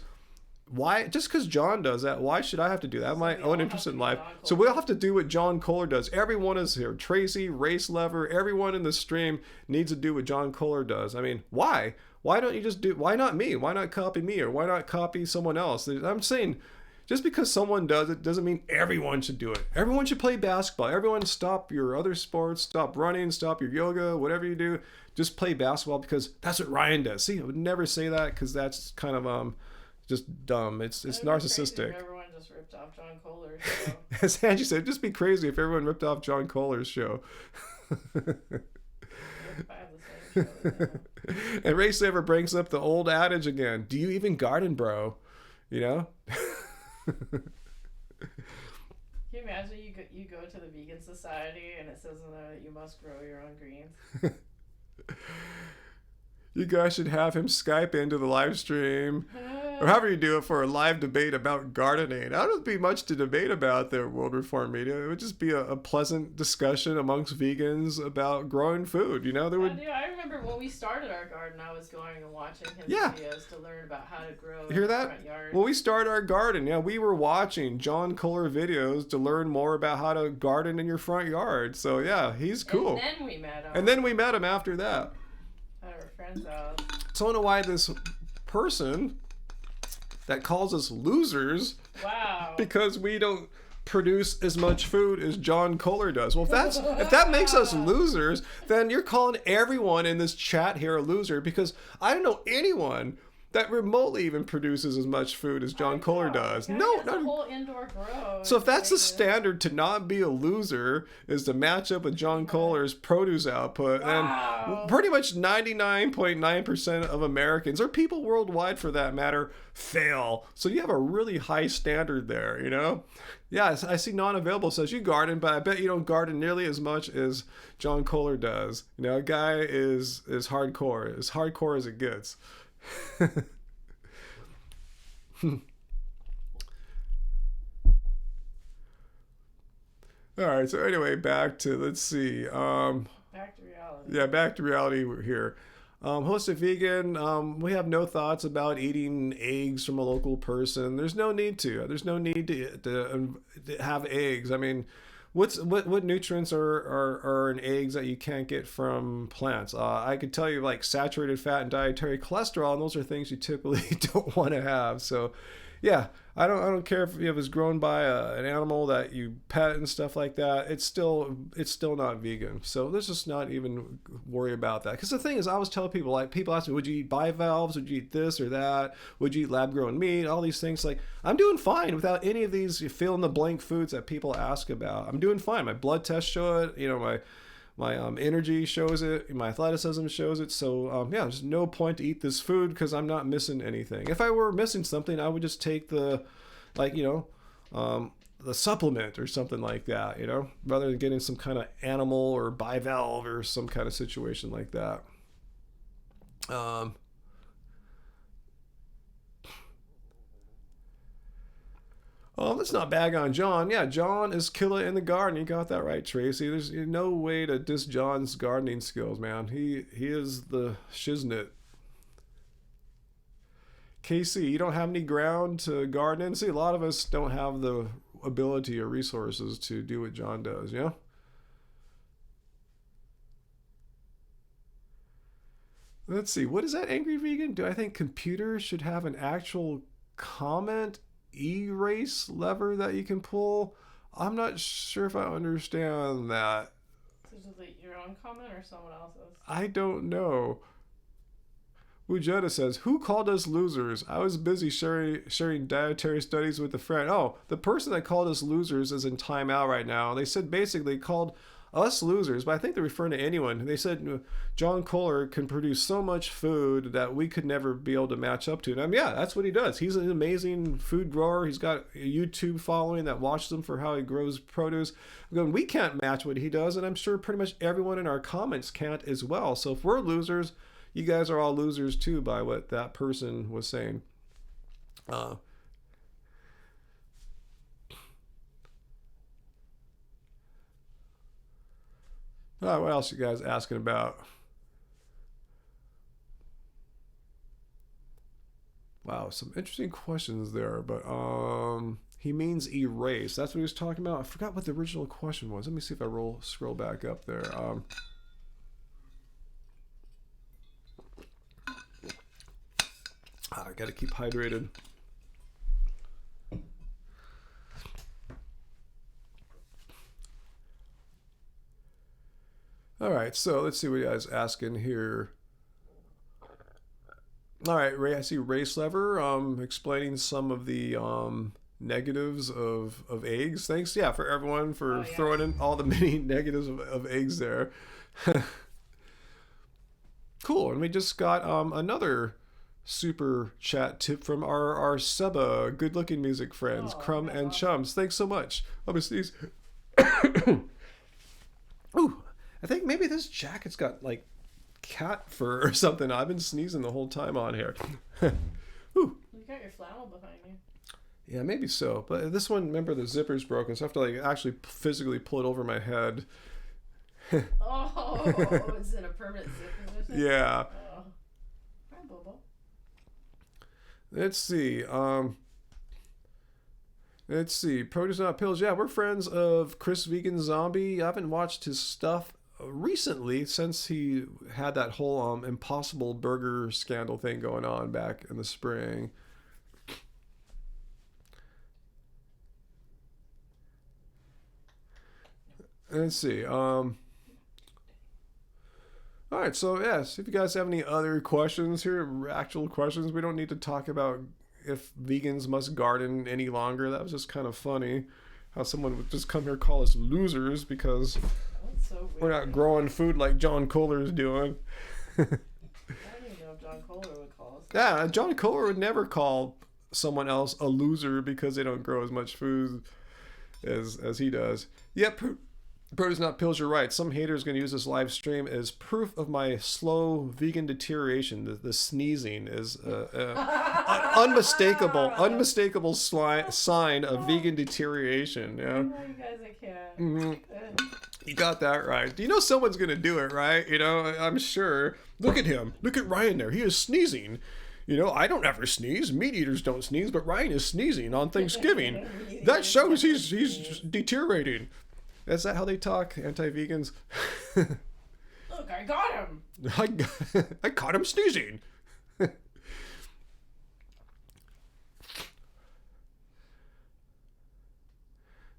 why, just because John does that, why should I have to do that? I have my own interest in life. So we'll have to do what John Kohler does. Everyone is here. Tracy, Race Lever, everyone in the stream needs to do what John Kohler does. I mean, why? Why don't you just do, why not me? Why not copy me? Or why not copy someone else? I'm saying, just because someone does it doesn't mean everyone should do it. Everyone should play basketball. Everyone stop your other sports, stop running, stop your yoga, whatever you do. Just play basketball because that's what Ryan does. See, I would never say that because that's kind of just dumb. It's narcissistic. If everyone just ripped off John Kohler's show. As Angie said, it'd just be crazy if everyone ripped off John Kohler's show. And Ray Saver brings up the old adage again. Do you even garden, bro? You know? Can you imagine you go to the vegan society and it says in there that you must grow your own greens? You guys should have him Skype into the live stream. Or however you do it for a live debate about gardening. I don't be much to debate about there, World Reform Media. It would just be a pleasant discussion amongst vegans about growing food. You know, there would. I remember when we started our garden, I was going and watching his videos to learn about how to grow in the front yard. yard. When we started our garden, we were watching John Kohler videos to learn more about how to garden in your front yard. So he's cool. And then we met him. And then we met him after that. At our friend's house. So I don't know why this person that calls us losers, because we don't produce as much food as John Kohler does. Well, if that makes us losers, then you're calling everyone in this chat here a loser, because I don't know anyone that remotely even produces as much food as John Kohler does. No, not a whole indoor grow. So if that's the standard to not be a loser, is to match up with John Kohler's produce output, then pretty much 99.9% of Americans, or people worldwide for that matter, fail. So you have a really high standard there, you know? Yeah, I see non-available says you garden, but I bet you don't garden nearly as much as John Kohler does. You know, a guy is hardcore, as hardcore as it gets. All right, so anyway, back to, let's see. Back to reality. Yeah, back to reality here. Hosted Vegan, we have no thoughts about eating eggs from a local person. There's no need to. There's no need to have eggs. I mean, what nutrients are in eggs that you can't get from plants? I could tell you, like saturated fat and dietary cholesterol, and those are things you typically don't want to have. So, yeah, I don't care if it was grown by an animal that you pet and stuff like that. It's still not vegan. So let's just not even worry about that. Because the thing is, I always tell people, like, people ask me, would you eat bivalves? Would you eat this or that? Would you eat lab grown meat? All these things. Like, I'm doing fine without any of these fill in the blank foods that people ask about. I'm doing fine. My blood tests show it. You know, my energy shows it, my athleticism shows it. So there's no point to eat this food because I'm not missing anything. If I were missing something, I would just take the supplement or something like that, you know, rather than getting some kind of animal or bivalve or some kind of situation like that. Let's not bag on John. Yeah, John is killer in the garden. You got that right, Tracy. There's no way to diss John's gardening skills, man. He is the shiznit. KC, you don't have any ground to garden in? See, a lot of us don't have the ability or resources to do what John does, you know? Let's see. What is that, Angry Vegan? Do I think computers should have an actual comment erase lever that you can pull? I'm not sure if I understand that. So is it your own comment or someone else's? I don't know. Ujeta says, who called us losers? I was busy sharing dietary studies with a friend. Oh, the person that called us losers is in timeout right now. They said basically called us losers, but I think they're referring to anyone. They said John Kohler can produce so much food that we could never be able to match up to. And that's what he does. He's an amazing food grower. He's got a YouTube following that watches him for how he grows produce. We can't match what he does, and I'm sure pretty much everyone in our comments can't as well. So if we're losers, you guys are all losers too by what that person was saying. What else you guys asking about? Wow, some interesting questions there, but he means erase. That's what he was talking about. I forgot what the original question was. Let me see if I scroll back up there. I gotta keep hydrated. All right, so let's see what you guys asking here. All right, Ray, I see Race Lever explaining some of the negatives of eggs. Thanks, yeah, for everyone for throwing in all the many negatives of eggs there. Cool, and we just got another super chat tip from our Seba good-looking music friends, Crumb and Chums. Thanks so much. I'm gonna sneeze. Ooh, I think maybe this jacket's got like cat fur or something. I've been sneezing the whole time on here. Ooh. You got your flannel behind you. Yeah, maybe so. But this one, remember, the zipper's broken, so I have to like actually physically pull it over my head. Oh, it's in a permanent zip position? Yeah. Oh. Hi, Bobo. Let's see. Produce Not Pills. Yeah, we're friends of Chris Vegan Zombie. I haven't watched his stuff recently since he had that whole Impossible Burger scandal thing going on back in the spring. Let's see. All right, so yes, if you guys have any other questions here, actual questions, we don't need to talk about if vegans must garden any longer. That was just kind of funny how someone would just come here and call us losers because so we're not growing food like John Kohler is doing. I don't even know if John Kohler would call us. Yeah, John Kohler would never call someone else a loser because they don't grow as much food as he does. Yep. Produce Not Pills, you're right. Some haters going to use this live stream as proof of my slow vegan deterioration. The sneezing is an unmistakable sign of vegan deterioration. Yeah. I know you guys are cat. Mm-hmm. You got that right. You know someone's going to do it, right? You know, I'm sure. Look at him. Look at Ryan there. He is sneezing. You know, I don't ever sneeze. Meat eaters don't sneeze, but Ryan is sneezing on Thanksgiving. That shows he's deteriorating. Is that how they talk, anti-vegans? Look, I got him. I caught him sneezing. All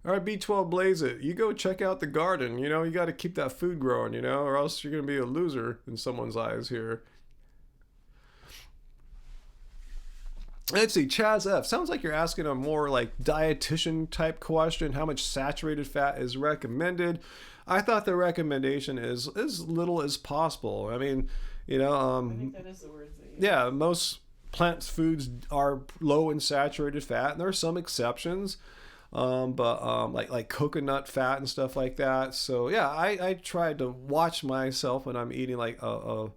right, B12 Blaze it. You go check out the garden. You know, you got to keep that food growing, you know, or else you're going to be a loser in someone's eyes here. Let's see, Chaz F. Sounds like you're asking a more like dietitian type question. How much saturated fat is recommended? I thought the recommendation is as little as possible. I mean, you know, I think that is the words that you use. Yeah, most plant foods are low in saturated fat, and there are some exceptions. Like coconut fat and stuff like that. So yeah, I tried to watch myself when I'm eating like a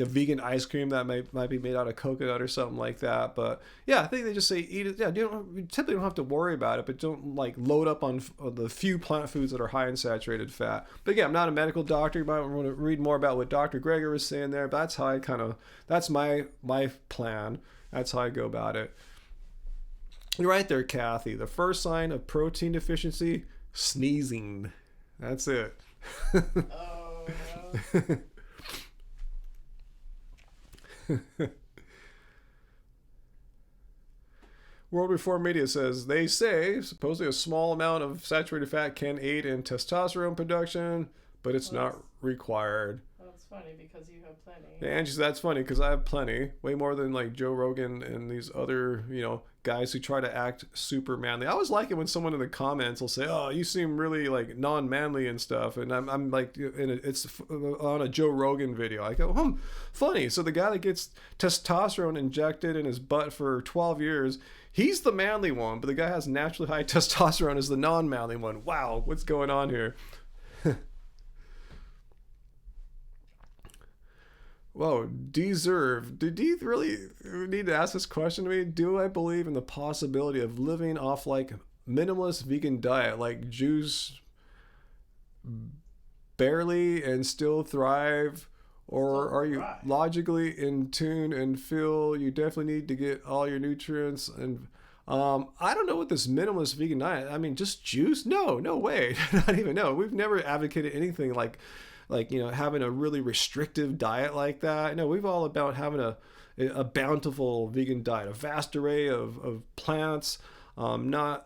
vegan ice cream that might be made out of coconut or something like that. But yeah, I think they just say eat it. Yeah, you typically don't have to worry about it, but don't like load up on the few plant foods that are high in saturated fat. But again, I'm not a medical doctor. You might want to read more about what Dr. Greger was saying there. But that's how that's my plan. That's how I go about it. You're right there, Kathy. The first sign of protein deficiency, sneezing. That's it. Oh, no. World Reform Media says, they say supposedly a small amount of saturated fat can aid in testosterone production, but it's not required. Well, it's funny because you have plenty. Yeah, Angie says, that's funny because I have plenty. Way more than like Joe Rogan and these other, guys who try to act super manly. I always like it when someone in the comments will say, oh, you seem really like non-manly and stuff. And I'm like, it's on a Joe Rogan video. I go, funny. So the guy that gets testosterone injected in his butt for 12 years, he's the manly one, but the guy has naturally high testosterone is the non-manly one. Wow, what's going on here? Whoa, deserve. Did you really need to ask this question to me? Do I believe in the possibility of living off like minimalist vegan diet, like Jews barely and still thrive, Or are you logically in tune and feel you definitely need to get all your nutrients? And I don't know what this minimalist vegan diet. I mean, just juice? No way. Not even. No, we've never advocated anything like having a really restrictive diet like that. No, we've all about having a bountiful vegan diet, a vast array of plants, not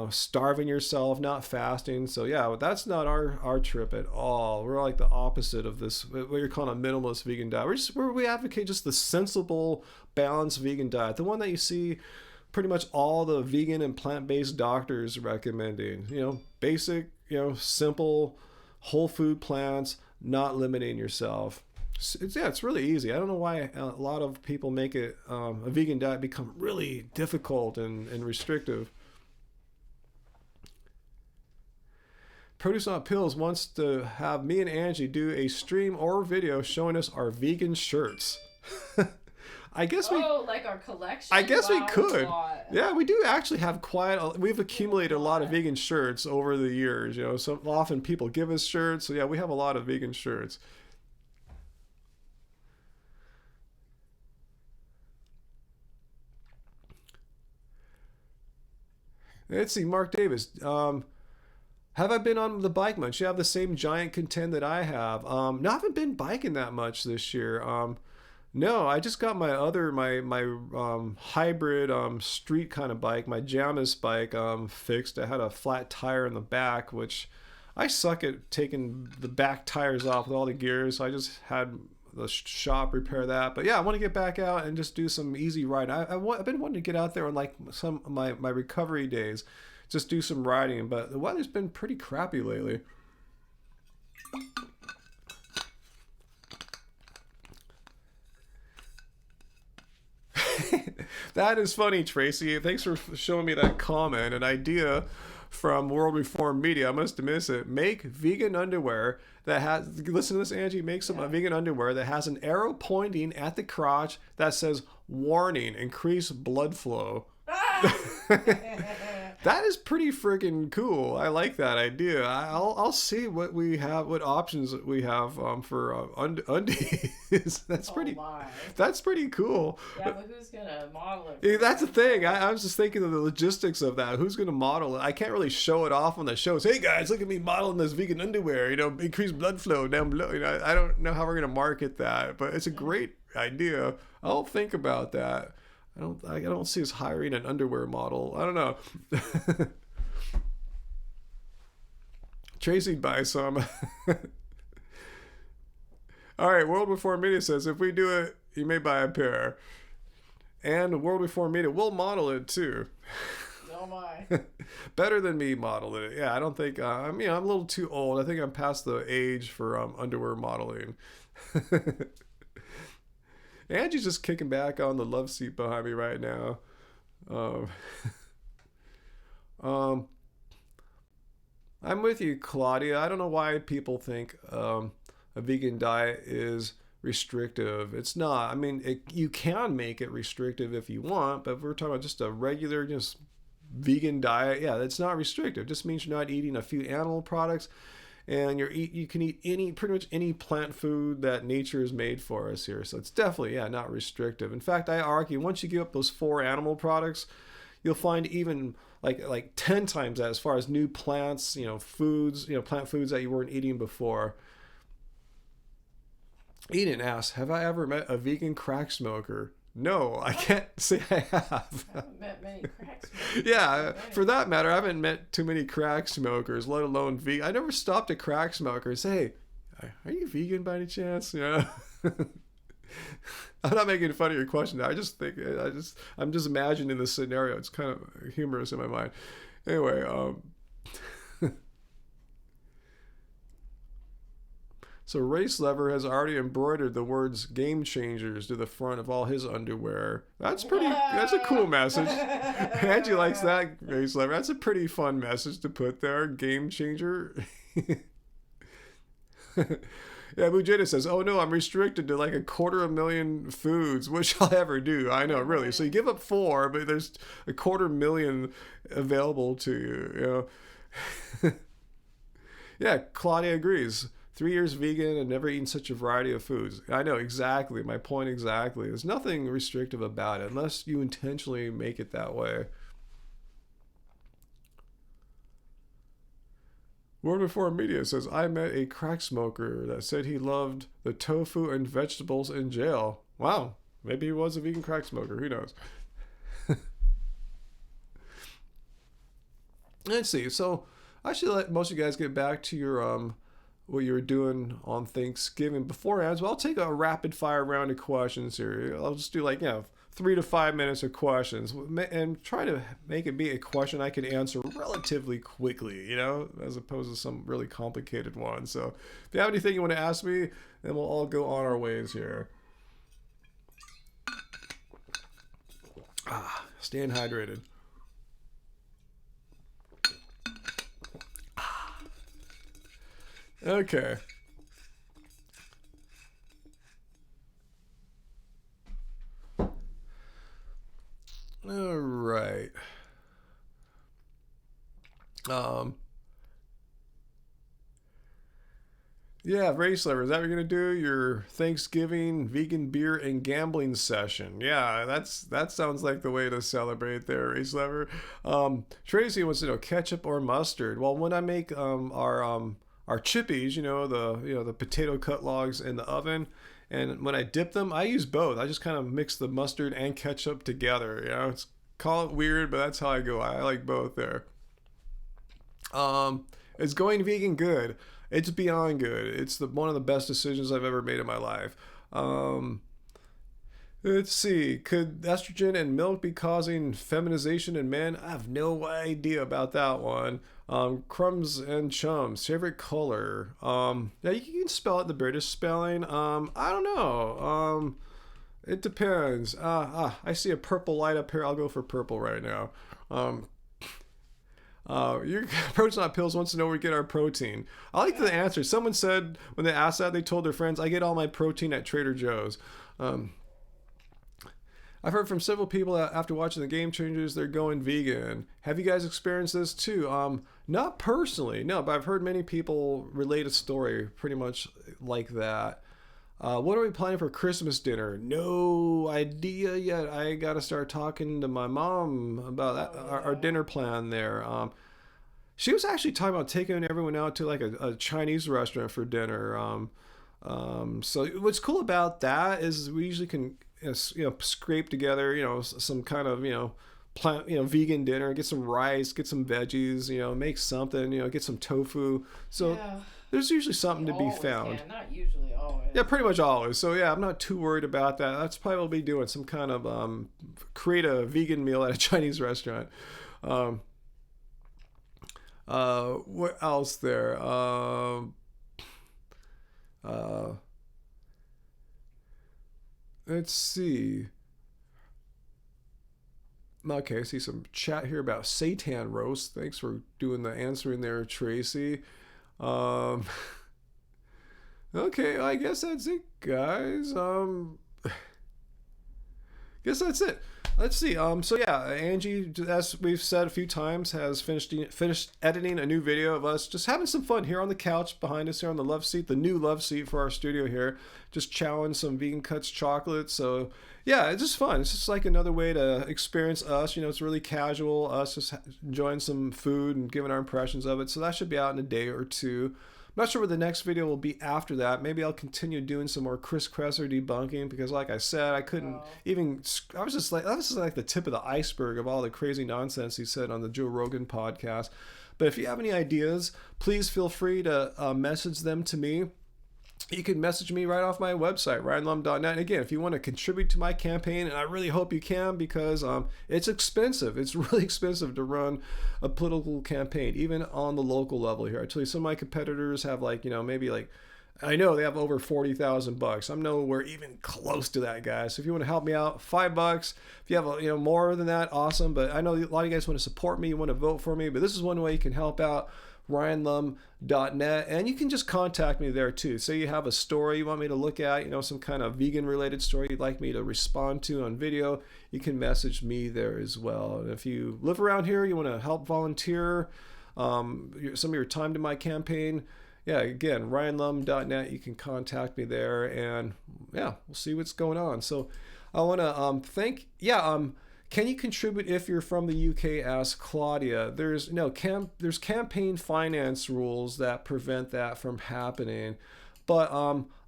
starving yourself, not fasting. So yeah, that's not our trip at all. We're like the opposite of this, what you're calling a minimalist vegan diet. We advocate just the sensible, balanced vegan diet, the one that you see pretty much all the vegan and plant-based doctors recommending. Basic, simple, whole food plants, not limiting yourself. It's really easy. I don't know why a lot of people make it a vegan diet become really difficult and restrictive. Produce Not Pills wants to have me and Angie do a stream or video showing us our vegan shirts. I guess like our collection? I guess we could. Yeah, we do actually have we've accumulated a lot of vegan shirts over the years. So often people give us shirts. So yeah, we have a lot of vegan shirts. Let's see, Mark Davis. Have I been on the bike much? You have the same giant contend that I have. No, I haven't been biking that much this year. No, I just got my hybrid street kind of bike, my Jamis bike fixed. I had a flat tire in the back, which I suck at taking the back tires off with all the gears. So I just had the shop repair that. But yeah, I want to get back out and just do some easy riding. I've been wanting to get out there on like some of my recovery days. Just do some riding, but the weather's been pretty crappy lately. That is funny, Tracy. Thanks for showing me that comment. An idea from World Reform Media. I must have missed it. Make vegan underwear that has, listen to this, Angie, make some vegan underwear that has an arrow pointing at the crotch that says, warning, increase blood flow. That is pretty freaking cool. I like that idea. I'll see what we have, what options we have for undies. That's pretty cool. Yeah, but who's gonna model it? Yeah, that's the thing. I was just thinking of the logistics of that. Who's gonna model it? I can't really show it off on the shows. Hey guys, look at me modeling this vegan underwear. Increase blood flow down below. I don't know how we're gonna market that, but it's a great idea. I'll think about that. I don't see us hiring an underwear model. I don't know. Tracy'd buy some. All right, World Reform Media says, if we do it, you may buy a pair. And World Reform Media will model it too. Oh my. Better than me modeling it. Yeah, I don't think, I'm a little too old. I think I'm past the age for underwear modeling. Angie's just kicking back on the love seat behind me right now. I'm with you, Claudia. I don't know why people think a vegan diet is restrictive. It's not. I mean, you can make it restrictive if you want, but if we're talking about just a regular, just vegan diet, yeah, that's not restrictive. It just means you're not eating a few animal products. And you can eat pretty much any plant food that nature has made for us here. So it's definitely, not restrictive. In fact, I argue once you give up those 4 animal products, you'll find even like 10 times that as far as new plants, foods, plant foods that you weren't eating before. Eden asks, have I ever met a vegan crack smoker? No, I can't say I have. I haven't met many crack smokers. Yeah, for that matter, I haven't met too many crack smokers, let alone vegan. I never stopped a crack smoker and say, hey, are you vegan by any chance? I'm not making fun of your question. I just think, I'm just imagining the scenario. It's kind of humorous in my mind. Anyway, so Race Lever has already embroidered the words "game changers" to the front of all his underwear. That's a cool message. Angie likes that, Race Lever. That's a pretty fun message to put there. Game changer. Yeah, Mujita says, oh no, I'm restricted to like 250,000 foods. What shall I ever do? I know, really. So you give up 4, but there's 250,000 available to you, Yeah, Claudia agrees. 3 years vegan and never eaten such a variety of foods. I know exactly my point exactly. There's nothing restrictive about it unless you intentionally make it that way. Word Before Media says, I met a crack smoker that said he loved the tofu and vegetables in jail. Wow, maybe he was a vegan crack smoker. Who knows? Let's see. So I should let most of you guys get back to your what you were doing on Thanksgiving beforehand. So I'll take a rapid fire round of questions here. I'll just do 3 to 5 minutes of questions and try to make it be a question I can answer relatively quickly, as opposed to some really complicated one. So if you have anything you want to ask me, then we'll all go on our ways here. Staying hydrated. Okay. All right. Yeah, race lover. Is that what you're gonna do? Your Thanksgiving vegan beer and gambling session? Yeah, that sounds like the way to celebrate there, race lover. Tracy wants to know ketchup or mustard. Well, when I make our chippies, the potato cut logs in the oven, and when I dip them, I use both. I just kind of mix the mustard and ketchup together. Call it weird, but that's how I go. I like both there. Is going vegan good? It's beyond good. It's one of the best decisions I've ever made in my life. Let's see. Could estrogen and milk be causing feminization in men? I have no idea about that one. Crumbs and chums. Favorite color? Yeah, you can spell it the British spelling. I don't know. It depends. I see a purple light up here. I'll go for purple right now. Your Protein Not Pills wants to know where we get our protein. I like the answer. Someone said when they asked that, they told their friends, I get all my protein at Trader Joe's. I've heard from several people that after watching the Game Changers, they're going vegan. Have you guys experienced this too? Not personally, no, but I've heard many people relate a story pretty much like that. What are we planning for Christmas dinner? No idea yet. I got to start talking to my mom about that, our dinner plan there. She was actually talking about taking everyone out to a Chinese restaurant for dinner. So what's cool about that is we usually can scrape together some kind of plant vegan dinner, get some rice, get some veggies, make something, get some tofu. So yeah. There's usually something to be found. Can. Not usually, always. Yeah, pretty much always. So yeah, I'm not too worried about that. That's probably what we'll be doing, some kind of create a vegan meal at a Chinese restaurant. What else there? Let's see. Okay, I see some chat here about seitan roast. Thanks for doing the answering there, Tracy. Okay, I guess that's it, guys. Guess that's it. Let's see. So yeah, Angie, as we've said a few times, has finished editing a new video of us just having some fun here on the couch behind us here on the love seat, the new love seat for our studio here, just chowing some Vegan Cuts chocolate. So yeah, it's just fun. It's just like another way to experience us. It's really casual, us just enjoying some food and giving our impressions of it. So that should be out in a day or two. I'm not sure what the next video will be after that. Maybe I'll continue doing some more Chris Kresser debunking because, like I said, I couldn't even. I was just like, that was just like the tip of the iceberg of all the crazy nonsense he said on the Joe Rogan podcast. But if you have any ideas, please feel free to message them to me. You can message me right off my website, ryanlum.net. And again, if you want to contribute to my campaign, and I really hope you can because it's expensive. It's really expensive to run a political campaign, even on the local level here. I tell you, some of my competitors have maybe I know they have over $40,000. I'm nowhere even close to that, guys. So if you want to help me out, $5. If you have more than that, awesome. But I know a lot of you guys want to support me, you want to vote for me. But this is one way you can help out. ryanlum.net, and you can just contact me there too. Say you have a story you want me to look at, some kind of vegan related story you'd like me to respond to on video, you can message me there as well. And if you live around here, you want to help volunteer some of your time to my campaign, yeah, again, ryanlum.net. You can contact me there, and yeah, we'll see what's going on. So I want to thank, can you contribute if you're from the UK? Asked Claudia. There's there's campaign finance rules that prevent that from happening. But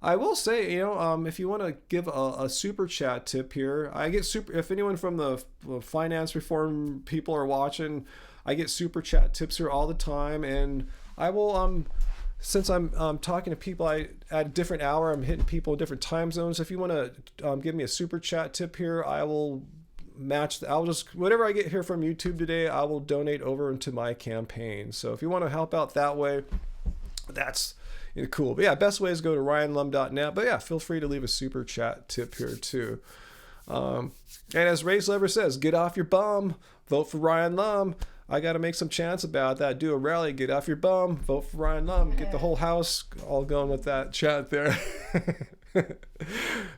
I will say, if you want to give a super chat tip here, I get if anyone from the finance reform people are watching, I get super chat tips here all the time, and I will since I'm talking to people at a different hour, I'm hitting people in different time zones. If you want to give me a super chat tip here, I will match. I'll just, whatever I get here from YouTube today, I will donate over into my campaign. So if you want to help out that way, that's cool. But yeah, best way is go to ryanlum.net. But yeah, feel free to leave a super chat tip here too. And as Race Lever says, get off your bum, vote for Ryan Lum. I got to make some chants about that. Do a rally, get off your bum, vote for Ryan Lum. Get the whole house all going with that chant there.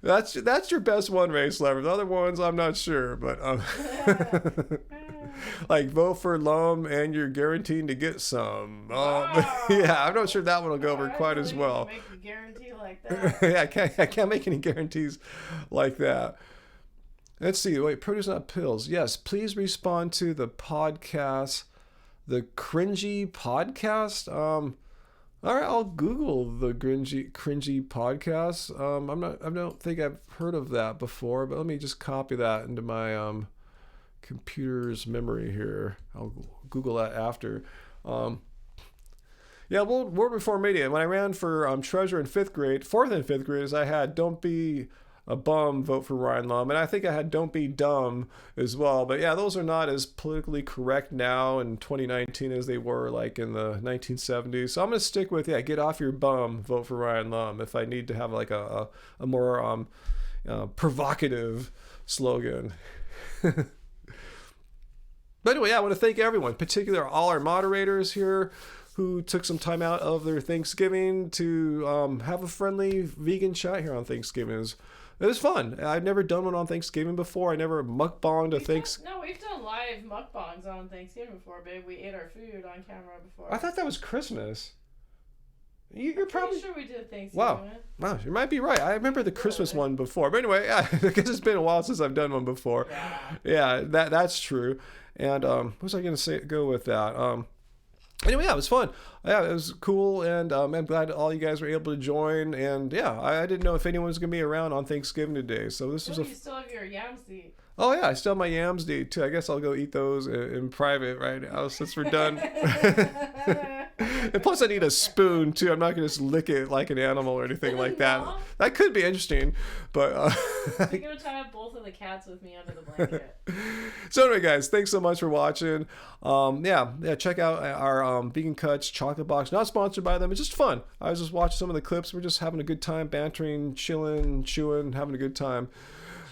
That's your best one, Race Lever. The other ones, I'm not sure, but like vote for Lum and you're guaranteed to get some. Yeah, I'm not sure that one will go over quite as well. Make a guarantee like that. Yeah, I can't make any guarantees like that. Let's see. Wait, produce not pills. Yes, please respond to the podcast, the cringy podcast. All right, I'll Google the cringy podcast. I don't think I've heard of that before, but let me just copy that into my computer's memory here. I'll Google that after. Yeah, World Reform Media. When I ran for treasurer in fourth and fifth grade, I had "Don't be a bum, vote for Ryan Lum," and I think I had "Don't be dumb" as well. But yeah, those are not as politically correct now in 2019 as they were like in the 1970s. So I'm gonna stick with get off your bum, vote for Ryan Lum if I need to have like a more provocative slogan. But anyway, I want to thank everyone, particularly all our moderators here who took some time out of their Thanksgiving to have a friendly vegan chat here on Thanksgiving. It was fun. I've never done one on Thanksgiving before. I never mukbanged a Thanksgiving. No, we've done live mukbangs on Thanksgiving before, babe. We ate our food on camera before. I thought that was Christmas. You're probably sure we did Thanksgiving. Wow, you might be right. I remember the Christmas one before. But anyway, yeah, because it's been a while since I've done one before. Yeah, that's true. And what was I going to go with that? Anyway, yeah, it was fun. Yeah, it was cool, and I'm glad all you guys were able to join. And yeah, I didn't know if anyone was going to be around on Thanksgiving today. So this was you still have your yams to eat. Oh yeah, I still have my yams to eat too. I guess I'll go eat those in private right now since we're done. And plus I need a spoon too. I'm not going to just lick it like an animal or anything like that. That could be interesting, but I'm going to try to have both of the cats with me under the blanket. So anyway, guys, thanks so much for watching. Check out our Vegan Cuts chocolate box. Not sponsored by them. It's just fun. I was just watching some of the clips. We're just having a good time, bantering, chilling, chewing, having a good time.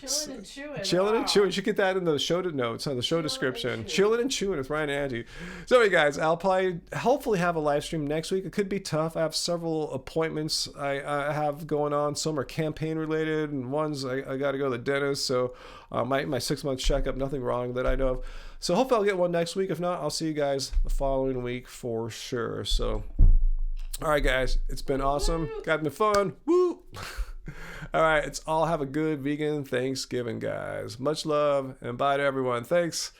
Chilling and chewing. Chilling and chewing. You should get that in the show notes, on the show description. Chilling and chewing with Ryan and Angie. So anyway, guys, I'll probably hopefully have a live stream next week. It could be tough. I have several appointments I have going on. Some are campaign related, and one's I got to go to the dentist. So my 6-month checkup, nothing wrong that I know of. So hopefully I'll get one next week. If not, I'll see you guys the following week for sure. So, all right, guys, it's been awesome. Got me fun. Woo! All right, all have a good vegan Thanksgiving, guys. Much love, and bye to everyone. Thanks.